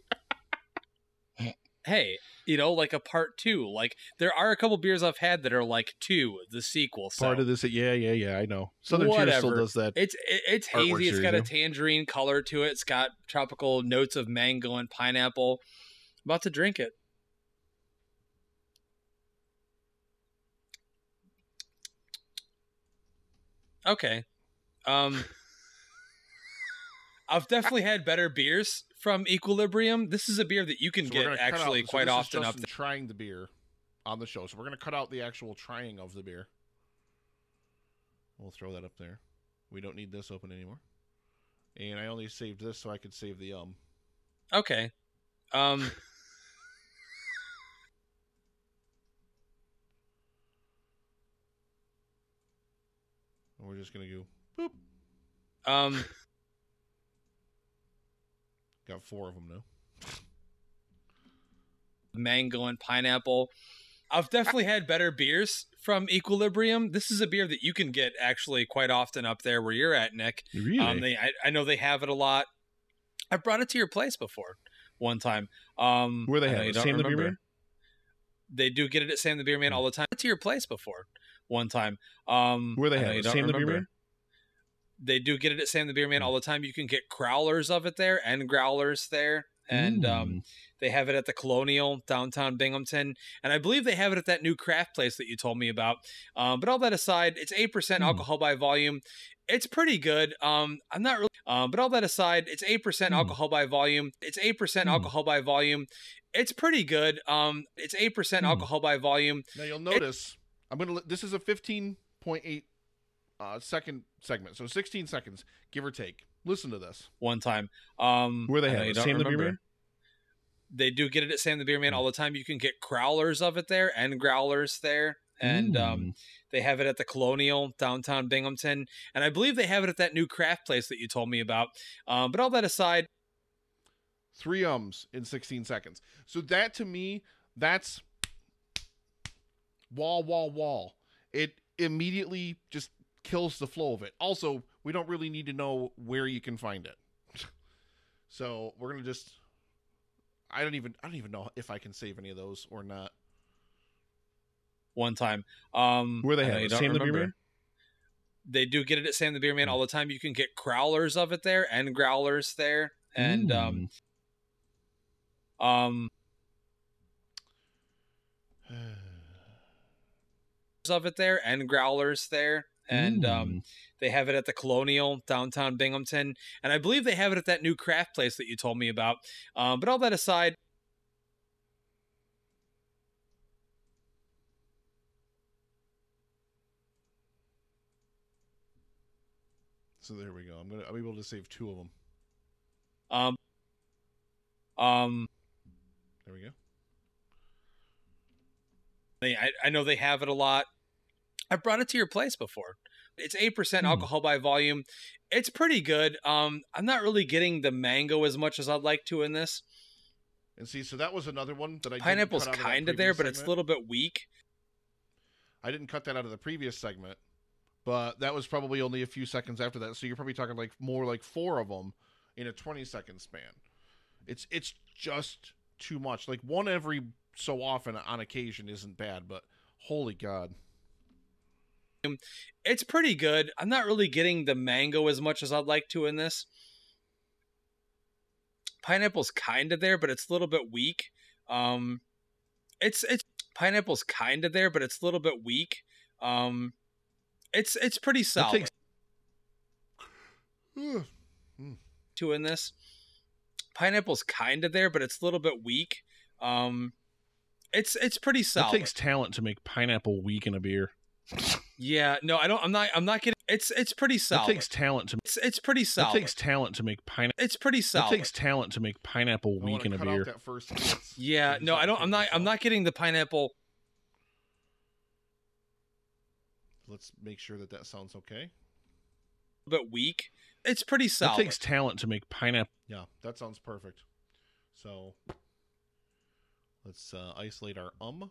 Hey, you know, like a part 2. Like, there are a couple beers I've had that are like 2, the sequel. So. Part of this, yeah, I know. Southern Tier still does that. It's hazy. It's got a tangerine color to it. It's got tropical notes of mango and pineapple. I'm about to drink it. Okay. I've definitely had better beers from Equilibrium. This is a beer that you can get actually quite often up there. Trying the beer on the show. So we're going to cut out the actual trying of the beer. We'll throw that up there. We don't need this open anymore. And I only saved this so I could save the Okay. We're just going to go boop. Got 4 of them now. Mango and pineapple. I've definitely had better beers from Equilibrium. This is a beer that you can get actually quite often up there where you're at, Nick. Really? I know they have it a lot. I brought it to your place before one time. Where they have it? Sam the Beer Man? They do get it at Sam the Beer Man all the time. I went to your place before one time. Where they have it? Sam the Beer Man? They do get it at Sam the Beer Man all the time. You can get growlers of it there and growlers there. And they have it at the Colonial downtown Binghamton. And I believe they have it at that new craft place that you told me about. But all that aside, it's 8% alcohol by volume. It's pretty good. I'm not really... but all that aside, it's 8% alcohol by volume. It's 8% alcohol by volume. It's pretty good. It's 8% alcohol by volume. Now you'll notice, this is a 15.8 second segment. So 16 seconds, give or take. Listen to this. One time. Where they have it? Sam the Beer Man? They do get it at Sam the Beer Man all the time. You can get growlers of it there and growlers there. And they have it at the Colonial downtown Binghamton. And I believe they have it at that new craft place that you told me about. But all that aside. 3 ums in 16 seconds. So that to me, that's wall. It immediately just kills the flow of it. Also, we don't really need to know where you can find it. So we're going to just... I don't even know if I can save any of those or not. One time. Where they have it? Sam the Beer Man? They do get it at Sam the Beer Man all the time. You can get growlers of it there and growlers there. And of it there and growlers there. And they have it at the Colonial downtown Binghamton. And I believe they have it at that new craft place that you told me about. But all that aside. So there we go. I'm able to save 2 of them. There we go. I know they have it a lot. I've brought it to your place before. It's 8% alcohol by volume. It's pretty good. I'm not really getting the mango as much as I'd like to in this. And see, so that was another one that I Pineapple's kind of there, but it's a little bit weak. I didn't cut that out of the previous segment, but that was probably only a few seconds after that. So you're probably talking like more like 4 of them in a 20-second span. It's just too much. Like one every so often on occasion isn't bad, but holy God. It's pretty good. I'm not really getting the mango as much as I'd like to in this. Pineapple's kind of there, but it's a little bit weak. It's pineapple's kind of there, but it's a little bit weak. It's pretty solid. To in this. Pineapple's kind of there, but it's a little bit weak. It's pretty solid. It takes talent to make pineapple weak in a beer. Yeah, no, I don't. I'm not getting. It's pretty solid. It takes talent to. It's pretty solid. It takes talent to make pineapple. It's pretty solid. It takes talent to make pineapple weak in a beer. That first yeah, no, I don't. I'm not getting the pineapple. Let's make sure that sounds okay. But weak. It's pretty solid. It takes talent to make pineapple. Yeah, that sounds perfect. So let's isolate our There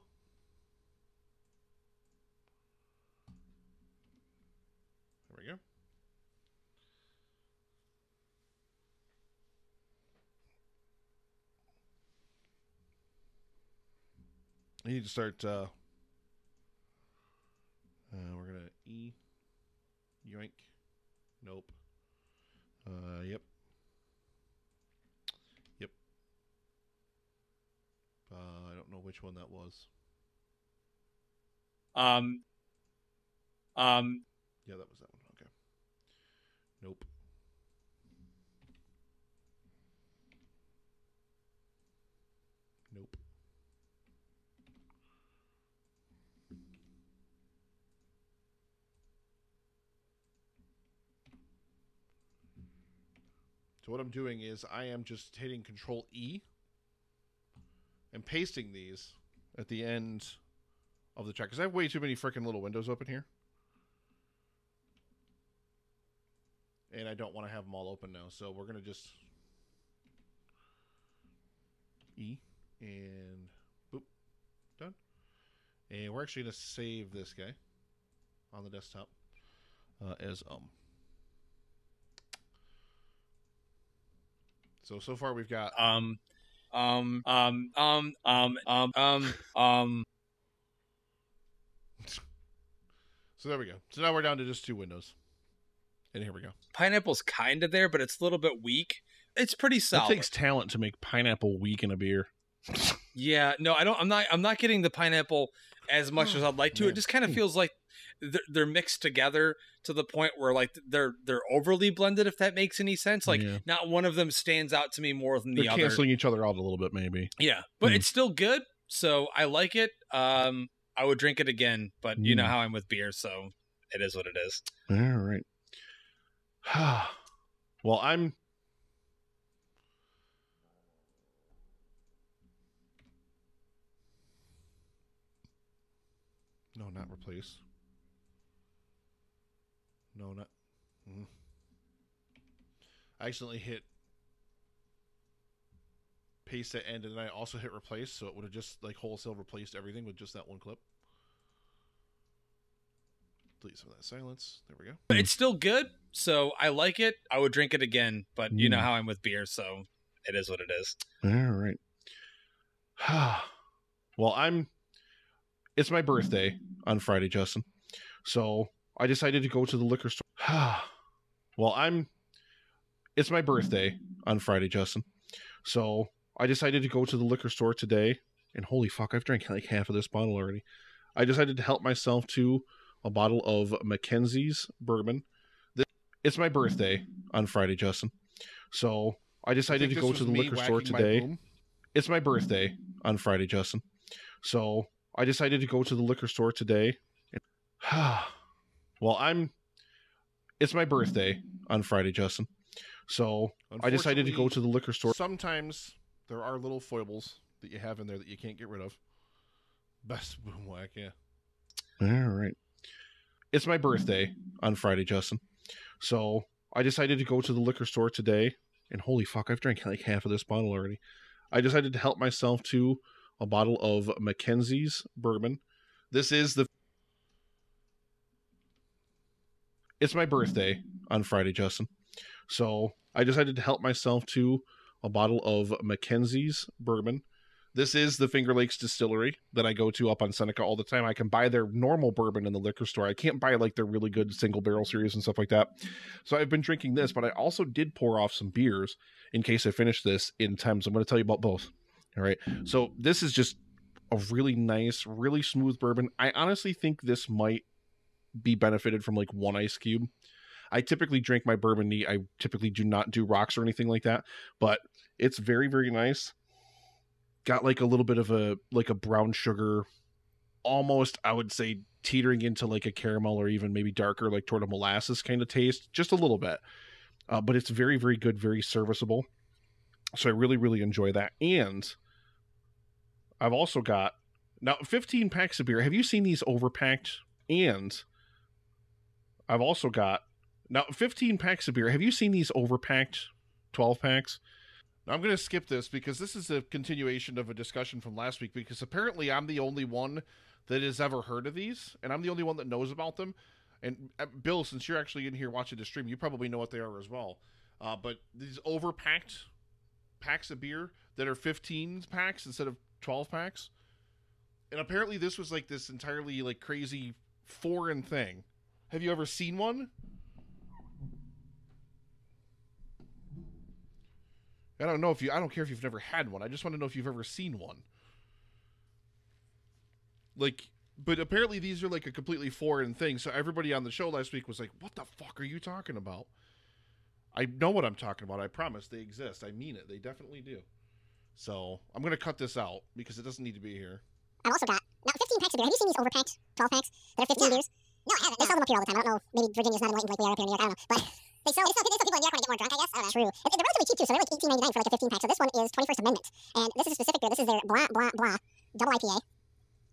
we go. I need to start. We're gonna yoink. Nope. Yep. Yep. I don't know which one that was. Yeah, that was that one. Okay. Nope. Nope. So what I'm doing is I am just hitting Control E and pasting these at the end of the track because I have way too many freaking little windows open here. And I don't want to have them all open now. So we're going to just E and boop, done. And we're actually going to save this guy on the desktop as So far we've got So there we go. So now we're down to just 2 windows. And here we go. Pineapple's kind of there, but it's a little bit weak. It's pretty solid. It takes talent to make pineapple weak in a beer. Yeah, no, I don't. I'm not getting the pineapple as much as I'd like to. Man. It just kind of feels like they're mixed together to the point where like they're overly blended. If that makes any sense, like not one of them stands out to me more than the other. They're canceling each other out a little bit, maybe. Yeah, but it's still good. So I like it. I would drink it again, but you know how I'm with beer, so it is what it is. All right. Well, No, not replace. No, not. I accidentally hit paste at end, and then I also hit replace, so it would have just like wholesale replaced everything with just that one clip. Delete some of that silence. There we go. But it's still good, so I like it. I would drink it again, but you know how I'm with beer, so it is what it is. All right. Well, it's my birthday on Friday, Justin. So I decided to go to the liquor store. Well, it's my birthday on Friday, Justin. So I decided to go to the liquor store today, and holy fuck, I've drank like half of this bottle already. I decided to help myself to a bottle of Mackenzie's bourbon. It's my birthday on Friday, Justin. So I decided to go to the liquor store today. It's my birthday on Friday, Justin. So I decided to go to the liquor store today. Well, It's my birthday on Friday, Justin. So I decided to go to the liquor store. Sometimes there are little foibles that you have in there that you can't get rid of. Best boom whack, yeah. All right. It's my birthday on Friday, Justin. So I decided to go to the liquor store today, and holy fuck, I've drank like half of this bottle already. I decided to help myself to a bottle of Mackenzie's bourbon. This is the... It's my birthday on Friday, Justin. So I decided to help myself to a bottle of Mackenzie's bourbon. This is the Finger Lakes Distillery that I go to up on Seneca all the time. I can buy their normal bourbon in the liquor store. I can't buy like their really good single barrel series and stuff like that. So I've been drinking this, but I also did pour off some beers in case I finish this in time. So I'm going to tell you about both. All right. So this is just a really nice, really smooth bourbon. I honestly think this might be benefited from like one ice cube. I typically drink my bourbon neat. I typically do not do rocks or anything like that, but it's very, very nice. Got like a little bit of a brown sugar, almost I would say teetering into like a caramel or even maybe darker, like toward a molasses kind of taste, just a little bit. But it's very, very good, very serviceable. So I really, really enjoy that. And I've also got now 15 packs of beer. Have you seen these overpacked? And I've also got now 15 packs of beer. Have you seen these overpacked 12 packs? Now, I'm going to skip this because this is a continuation of a discussion from last week, because apparently I'm the only one that has ever heard of these, and I'm the only one that knows about them. And Bill, since you're actually in here watching the stream, you probably know what they are as well. But these overpacked packs of beer that are 15 packs instead of 12 packs. And apparently this was like this entirely like crazy foreign thing. Have you ever seen one? I don't care if you've never had one. I just want to know if you've ever seen one. Like, but apparently these are like a completely foreign thing. So everybody on the show last week was like, what the fuck are you talking about? I know what I'm talking about. I promise they exist. I mean it. They definitely do. So I'm going to cut this out because it doesn't need to be here. I've also got now 15 packs of beer. Have you seen these overpacked 12 packs? That are 15 beers? No, I haven't. They sell them up here all the time. I don't know. Maybe Virginia's not enlightened like we are up here in New York. I don't know. But they sell people in New York want to get more drunk, I guess. I don't know. True. They're relatively cheap too, so they're like $18.99 for like a 15 pack. So this one is 21st Amendment, and this is a specific beer. This is their blah blah blah double IPA.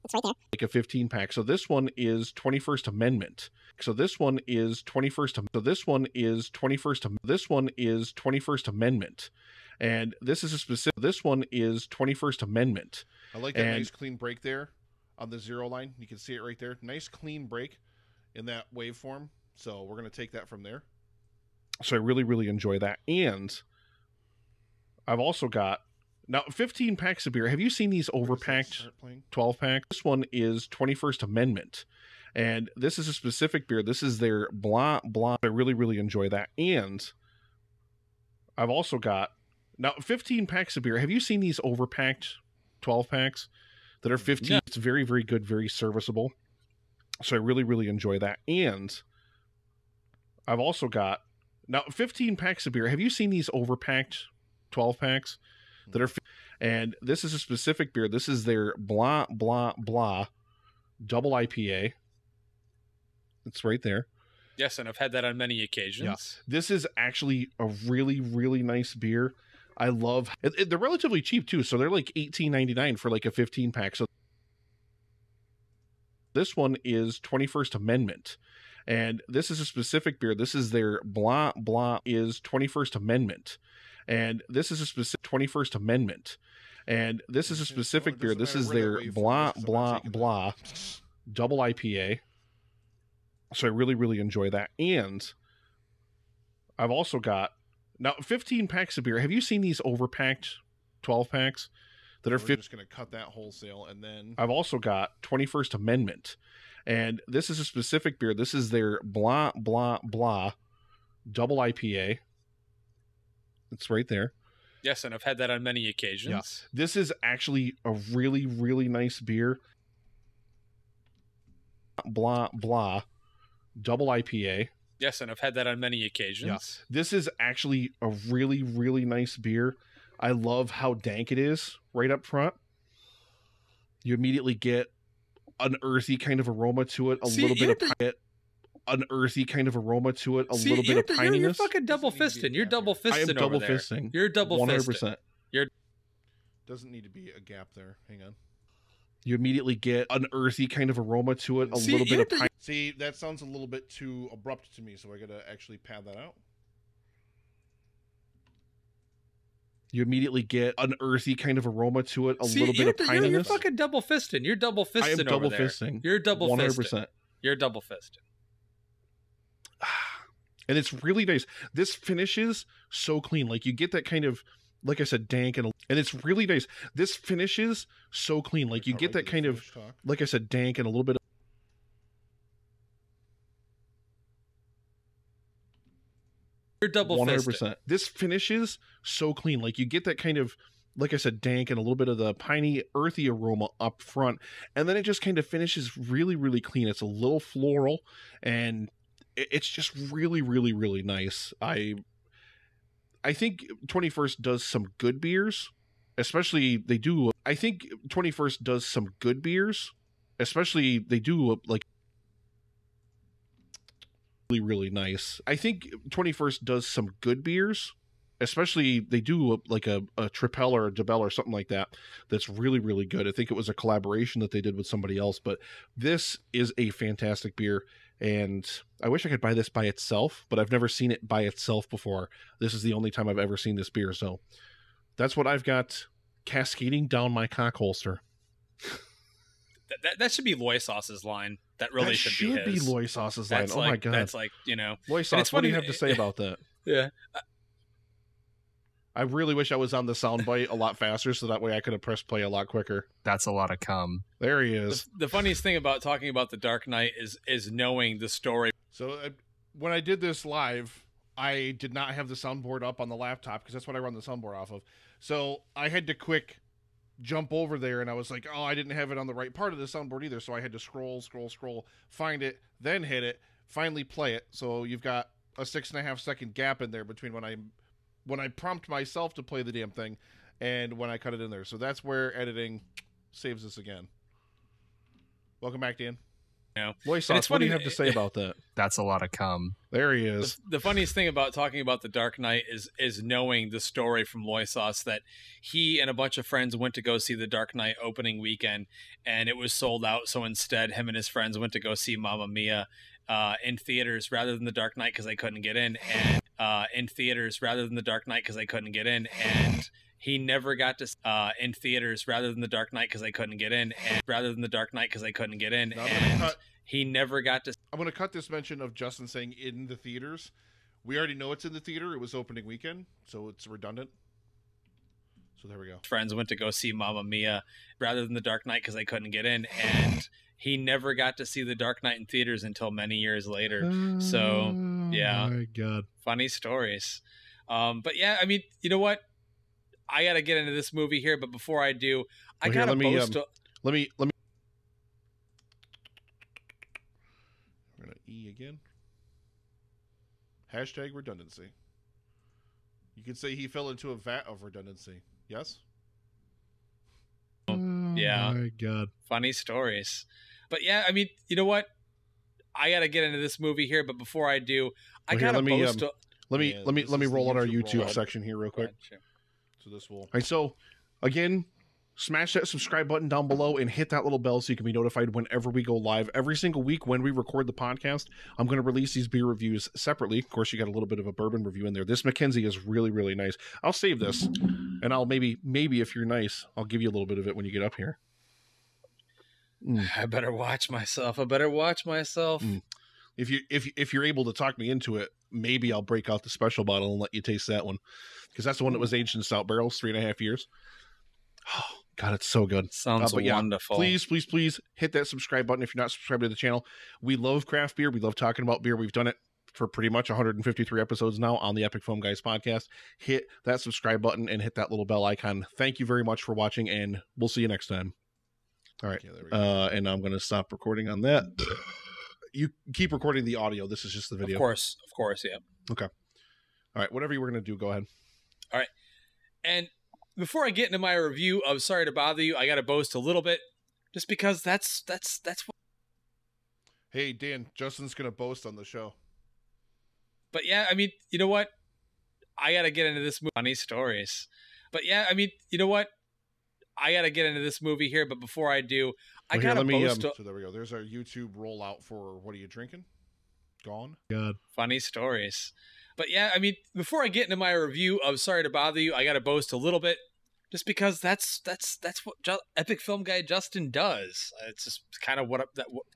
It's right there. Like a 15 pack. So this one is 21st Amendment. So this one is 21st. So this one is 21st. This one is 21st Amendment, and this is a specific. This one is 21st Amendment. I like that nice clean break there on the zero line. You can see it right there. Nice clean break in that waveform. So we're going to take that from there. So I really, really enjoy that. And I've also got now 15 packs of beer. Have you seen these overpacked 12 pack? This one is 21st Amendment. And this is a specific beer. This is their blah, blah. I really, really enjoy that. And I've also got now 15 packs of beer. Have you seen these overpacked 12 packs that are 15? Yeah. It's very, very good, very serviceable. So I really, really enjoy that. And I've also got now 15 packs of beer. Have you seen these overpacked 12 packs that are? And this is a specific beer. This is their blah, blah, blah double IPA. It's right there. Yes, and I've had that on many occasions. Yeah. This is actually a really, really nice beer. I love it. They're relatively cheap too. So they're like $18.99 for like a 15 pack. So this one is 21st Amendment. And this is a specific beer. This is their blah, blah is 21st Amendment. And this is a specific 21st Amendment. And this is a specific beer. This is their blah, blah, blah double IPA. So I really, really enjoy that. And I've also got now 15 packs of beer. Have you seen these overpacked 12 packs that are? We're just going to cut that wholesale, and then I've also got 21st Amendment, and this is a specific beer. This is their blah, blah, blah double IPA. It's right there. Yes, and I've had that on many occasions. Yeah. This is actually a really, really nice beer. Blah, blah double IPA. Yes, and I've had that on many occasions. Yeah. This is actually a really, really nice beer. I love how dank it is right up front. You immediately get an earthy kind of aroma to it, a little bit of pit, an earthy kind of aroma to it, a See, little bit of you're pininess. fucking double fisting. You're double fisting. I am double over there. fisting. You're double 100%. fisting. You're Doesn't need to be a gap there. Hang on. You immediately get an earthy kind of aroma to it, a See, little bit of pine. See, that sounds a little bit too abrupt to me, so I gotta actually pad that out. You immediately get an earthy kind of aroma to it, a little bit of pininess. You're fucking double fisting. You're double fisting. I am double over there. fisting. You're double 100%. fisting. You're double fisting. And it's really nice. This finishes so clean. Like you get that kind of, like I said, dank and it's really nice. This finishes so clean. Like you get that kind of, like I said, dank and a little bit. You're double 100%. fisting. This finishes so clean. Like you get that kind of, like I said, dank and a little bit of the piney, earthy aroma up front. And then it just kind of finishes really, really clean. It's a little floral and it's just really, really, really nice. I think 21st does some good beers, especially they do. I think 21st does some good beers, especially they do like really, really nice. I think 21st does some good beers, especially they do like a Tripel or a Debel or something like that. That's really, really good. I think it was a collaboration that they did with somebody else, but this is a fantastic beer. And I wish I could buy this by itself, but I've never seen it by itself before. This is the only time I've ever seen this beer. So that's what I've got cascading down my cock holster. That should be Loy Sauce's line. That really That should be his. Loy Sauce's line. That's Oh my God. That's like, you know. Loy Sauce, what do you have to say about that? Yeah. I really wish I was on the soundbite a lot faster so that way I could have pressed play a lot quicker. That's a lot of cum. There he is. The funniest thing about talking about The Dark Knight is knowing the story. So when I did this live, I did not have the soundboard up on the laptop because that's what I run the soundboard off of. So I had to quick jump over there, and I was like, oh, I didn't have it on the right part of the soundboard either. So I had to scroll, find it, then hit it, finally play it. So you've got a 6.5 second gap in there between when I prompt myself to play the damn thing and when I cut it in there. So that's where editing saves us again. Welcome back, Dan. No. Loy Sauce, what do you have to say about that? That's a lot of cum. There he is. The funniest thing about talking about The Dark Knight is knowing the story from Loy Sauce that he and a bunch of friends went to go see The Dark Knight opening weekend and it was sold out. So instead, him and his friends went to go see Mamma Mia in theaters rather than The Dark Knight because they couldn't get in. And in theaters rather than The Dark Knight because they couldn't get in. And he never got to in theaters rather than The Dark Knight because they couldn't get in. And rather than The Dark Knight because they couldn't get in. And he never got to. I'm going to cut this mention of Justin saying in the theaters. We already know it's in the theater. It was opening weekend, so it's redundant. So there we go. Friends went to go see Mamma Mia rather than The Dark Knight because they couldn't get in. And he never got to see The Dark Knight in theaters until many years later. So, yeah. Oh my God. Funny stories. But yeah, I mean, you know what? I got to get into this movie here, but before I do, I got to boast. Let me. We're going to E again. Hashtag redundancy. You could say he fell into a vat of redundancy. Yes? Yeah. Oh my God. Funny stories. But yeah, I mean, you know what? I got to get into this movie here, but before I do, I got to boast. Let me roll on our YouTube section here real quick. So this will. All right, so again, smash that subscribe button down below and hit that little bell so you can be notified whenever we go live. Every single week when we record the podcast, I'm going to release these beer reviews separately. Of course, you got a little bit of a bourbon review in there. This Mackenzie is really, really nice. I'll save this, and I'll maybe if you're nice, I'll give you a little bit of it when you get up here. I better watch myself. If you're able to talk me into it, maybe I'll break out the special bottle and let you taste that one, because that's the one that was aged in stout barrels, 3.5 years. Oh God, it's so good. Sounds wonderful. Please hit that subscribe button if you're not subscribed to the channel. We love craft beer. We love talking about beer. We've done it for pretty much 153 episodes now on the Epic Foam Guys podcast. Hit that subscribe button and hit that little bell icon. Thank you very much for watching, and we'll see you next time. All right. And I'm going to stop recording on that. You keep recording the audio. This is just the video. Of course, yeah. Okay. All right. Whatever you were going to do, go ahead. All right. And before I get into my review of Sorry to Bother You, I got to boast a little bit, just because that's what. Hey, Dan, Justin's going to boast on the show. But yeah, I mean, you know what? I got to get into this movie. Funny stories. But yeah, I mean, you know what? I got to get into this movie here. But before I do, I got to boast. So there we go. There's our YouTube rollout for What Are You Drinking? Gone. God. Funny stories. But yeah, I mean, before I get into my review of Sorry to Bother You, I got to boast a little bit. Just because that's what Epic Film Guy Justin does. It's just kind of what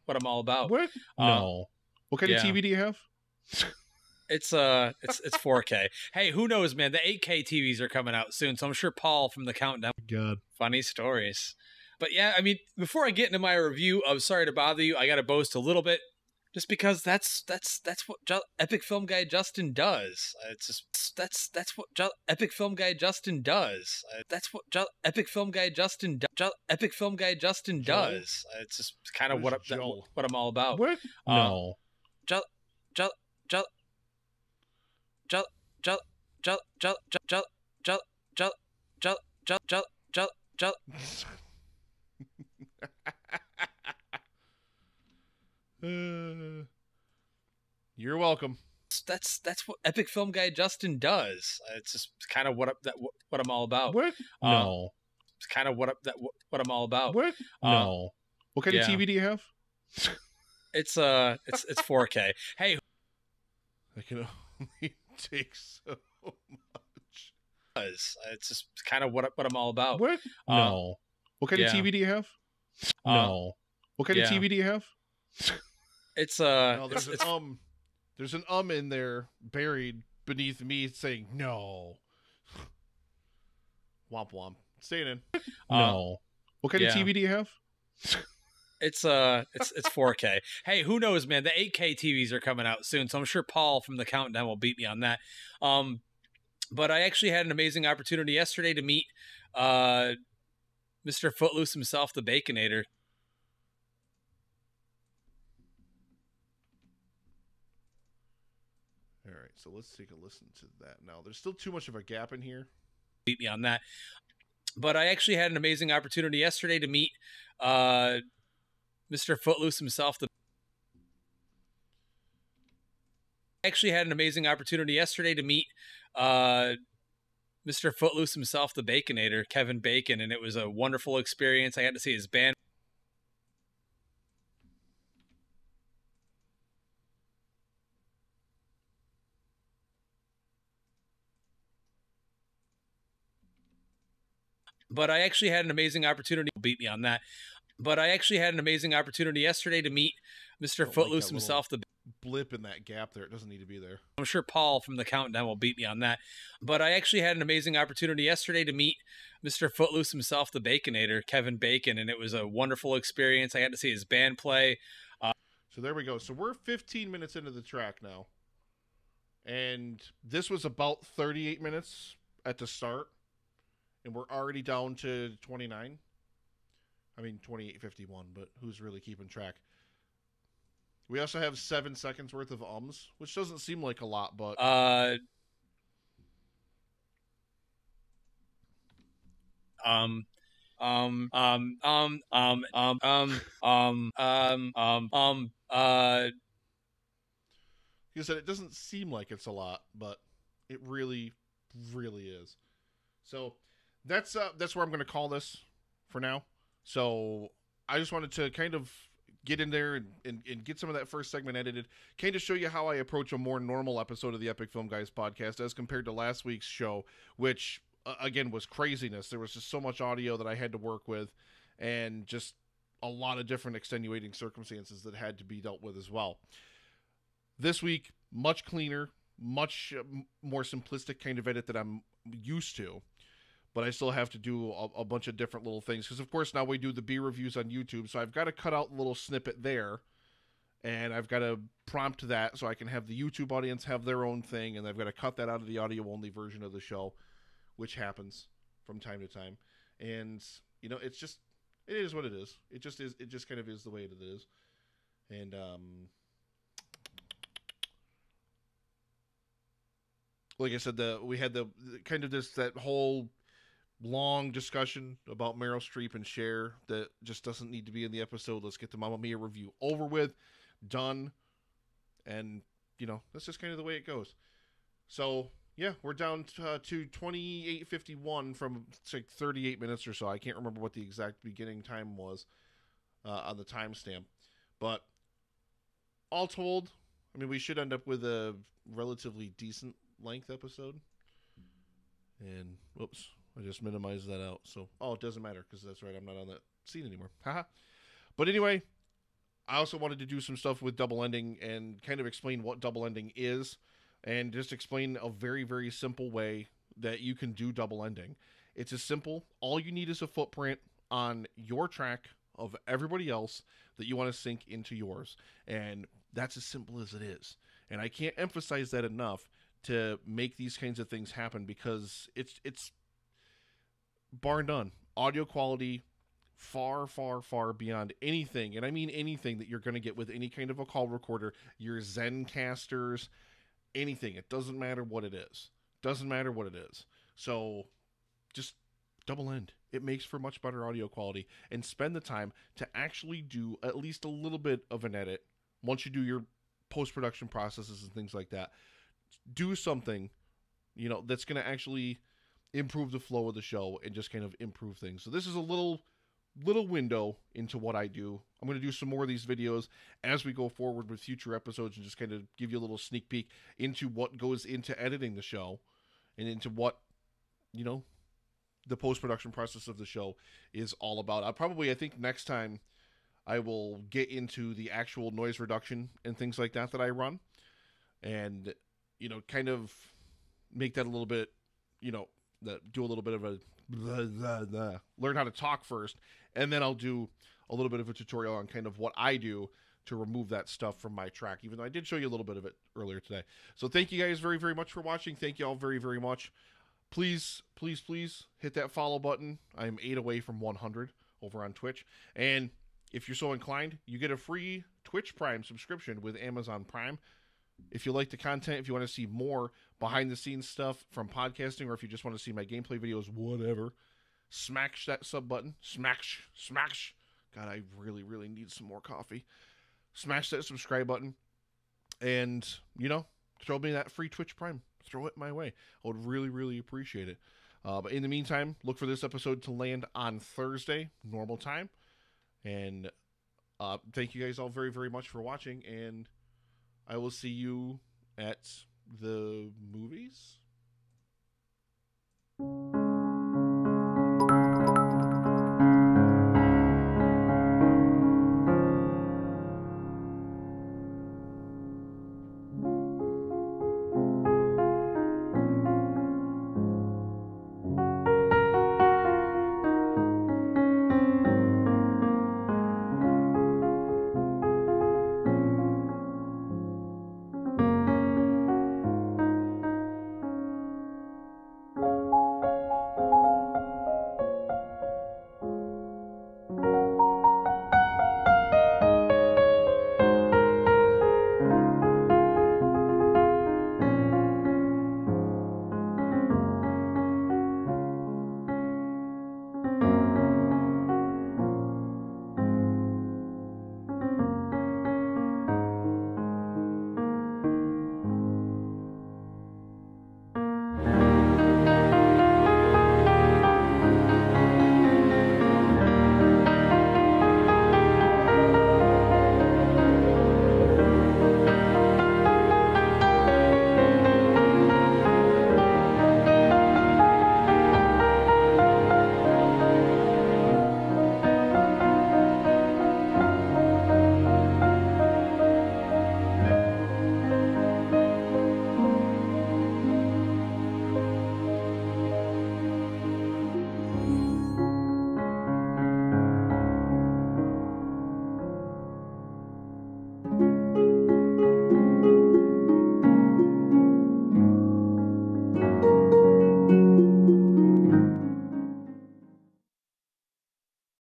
I'm all about. What? No. What kind of TV do you have? It's 4K. Hey, who knows, man? The 8K TVs are coming out soon, so I'm sure Paul from the Countdown. God. Funny stories. But yeah, I mean, before I get into my review of Sorry to Bother You, I got to boast a little bit. Just because that's what Epic Film Guy Justin does. It's just that's what Epic Film Guy Justin does. That's what Epic Film Guy Justin Epic Film Guy Justin does. It's just kind of what I'm all about. What? No. You're welcome. That's what Epic Film Guy Justin does. It's just kind of what I'm all about. What? No. It's kind of what I'm all about. What? No. What kind of TV do you have? It's 4K. Hey, I can only take so much. It's just kind of what I'm all about. What? No. What kind of TV do you have? No. What kind of TV do you have? It's no, there's an in there buried beneath me saying no. Womp womp. Staying in. No. What kind of TV do you have? It's 4K. Hey, who knows, man? The 8K TVs are coming out soon, so I'm sure Paul from the Countdown will beat me on that. But I actually had an amazing opportunity yesterday to meet Mr. Footloose himself, the Baconator. All right, so let's take a listen to that now. There's still too much of a gap in here. Beat me on that. But I actually had an amazing opportunity yesterday to meet Mr. Footloose himself. Actually had an amazing opportunity yesterday to meet Mr. Footloose himself, the Baconator, Kevin Bacon, and it was a wonderful experience. I got to see his band. But I actually had an amazing opportunity. Beat me on that. But I actually had an amazing opportunity yesterday to meet Mr. Footloose himself, the blip in that gap there. It doesn't need to be there. I'm sure Paul from the Countdown will beat me on that. But I actually had an amazing opportunity yesterday to meet Mr. Footloose himself, the Baconator, Kevin Bacon, and it was a wonderful experience. I got to see his band play. So there we go. So we're 15 minutes into the track now. And this was about 38 minutes at the start. And we're already down to 29. I mean, 28:51, but who's really keeping track? We also have 7 seconds worth of ums, which doesn't seem like a lot, but he said it doesn't seem like it's a lot, but it really, really is. So that's where I'm going to call this for now. So I just wanted to kind of get in there and get some of that first segment edited, kind of show you how I approach a more normal episode of the Epic Film Guys podcast as compared to last week's show, which, again, was craziness. There was just so much audio that I had to work with and just a lot of different extenuating circumstances that had to be dealt with as well. This week, much cleaner, much more simplistic kind of edit that I'm used to. But I still have to do a bunch of different little things. Because, of course, now we do the beer reviews on YouTube. So I've got to cut out a little snippet there. And I've got to prompt that so I can have the YouTube audience have their own thing. And I've got to cut that out of the audio-only version of the show, which happens from time to time. And, you know, it is what it is. It just is. It just kind of is the way it is. And, like I said, we had the kind of that whole long discussion about Meryl Streep and Cher that just doesn't need to be in the episode. Let's get the Mamma Mia review over with. done. And, you know, that's just kind of the way it goes. So, yeah, we're down to 28:51 from it's like 38 minutes or so. I can't remember what the exact beginning time was on the timestamp. But all told, I mean, we should end up with a relatively decent length episode. And, whoops, I just minimized that out. So, it doesn't matter because that's right, I'm not on that scene anymore. Haha. But anyway, I also wanted to do some stuff with double ending and kind of explain what double ending is and just explain a very, very simple way that you can do double ending. It's as simple. All you need is a footprint on your track of everybody else that you want to sync into yours. And that's as simple as it is. And I can't emphasize that enough to make these kinds of things happen because it's bar none. Audio quality far, far, far beyond anything, and I mean anything that you're going to get with any kind of a call recorder, your Zencasters, anything. It doesn't matter what it is. Doesn't matter what it is. So just double end. It makes for much better audio quality, and spend the time to actually do at least a little bit of an edit once you do your post-production processes and things like that. Do something, you know, that's going to actually improve the flow of the show and just kind of improve things. So this is a little window into what I do. I'm going to do some more of these videos as we go forward with future episodes and just kind of give you a little sneak peek into what goes into editing the show and into what, you know, the post-production process of the show is all about. I think next time I will get into the actual noise reduction and things like that I run and, you know, kind of make that a little bit, you know, do a little bit of a learn how to talk first, and then I'll do a little bit of a tutorial on kind of what I do to remove that stuff from my track, even though I did show you a little bit of it earlier today. So thank you guys very, very much for watching. Thank you all very, very much. Please, please, please hit that follow button. I'm 8 away from 100 over on Twitch. And if you're so inclined, you get a free Twitch Prime subscription with Amazon Prime. If you like the content, if you want to see more behind-the-scenes stuff from podcasting, or if you just want to see my gameplay videos, whatever, smash that sub button. Smash. God, I really, really need some more coffee. Smash that subscribe button. And, you know, throw me that free Twitch Prime. Throw it my way. I would really, really appreciate it. But in the meantime, look for this episode to land on Thursday, normal time. And thank you guys all very, very much for watching. And I will see you at the movies.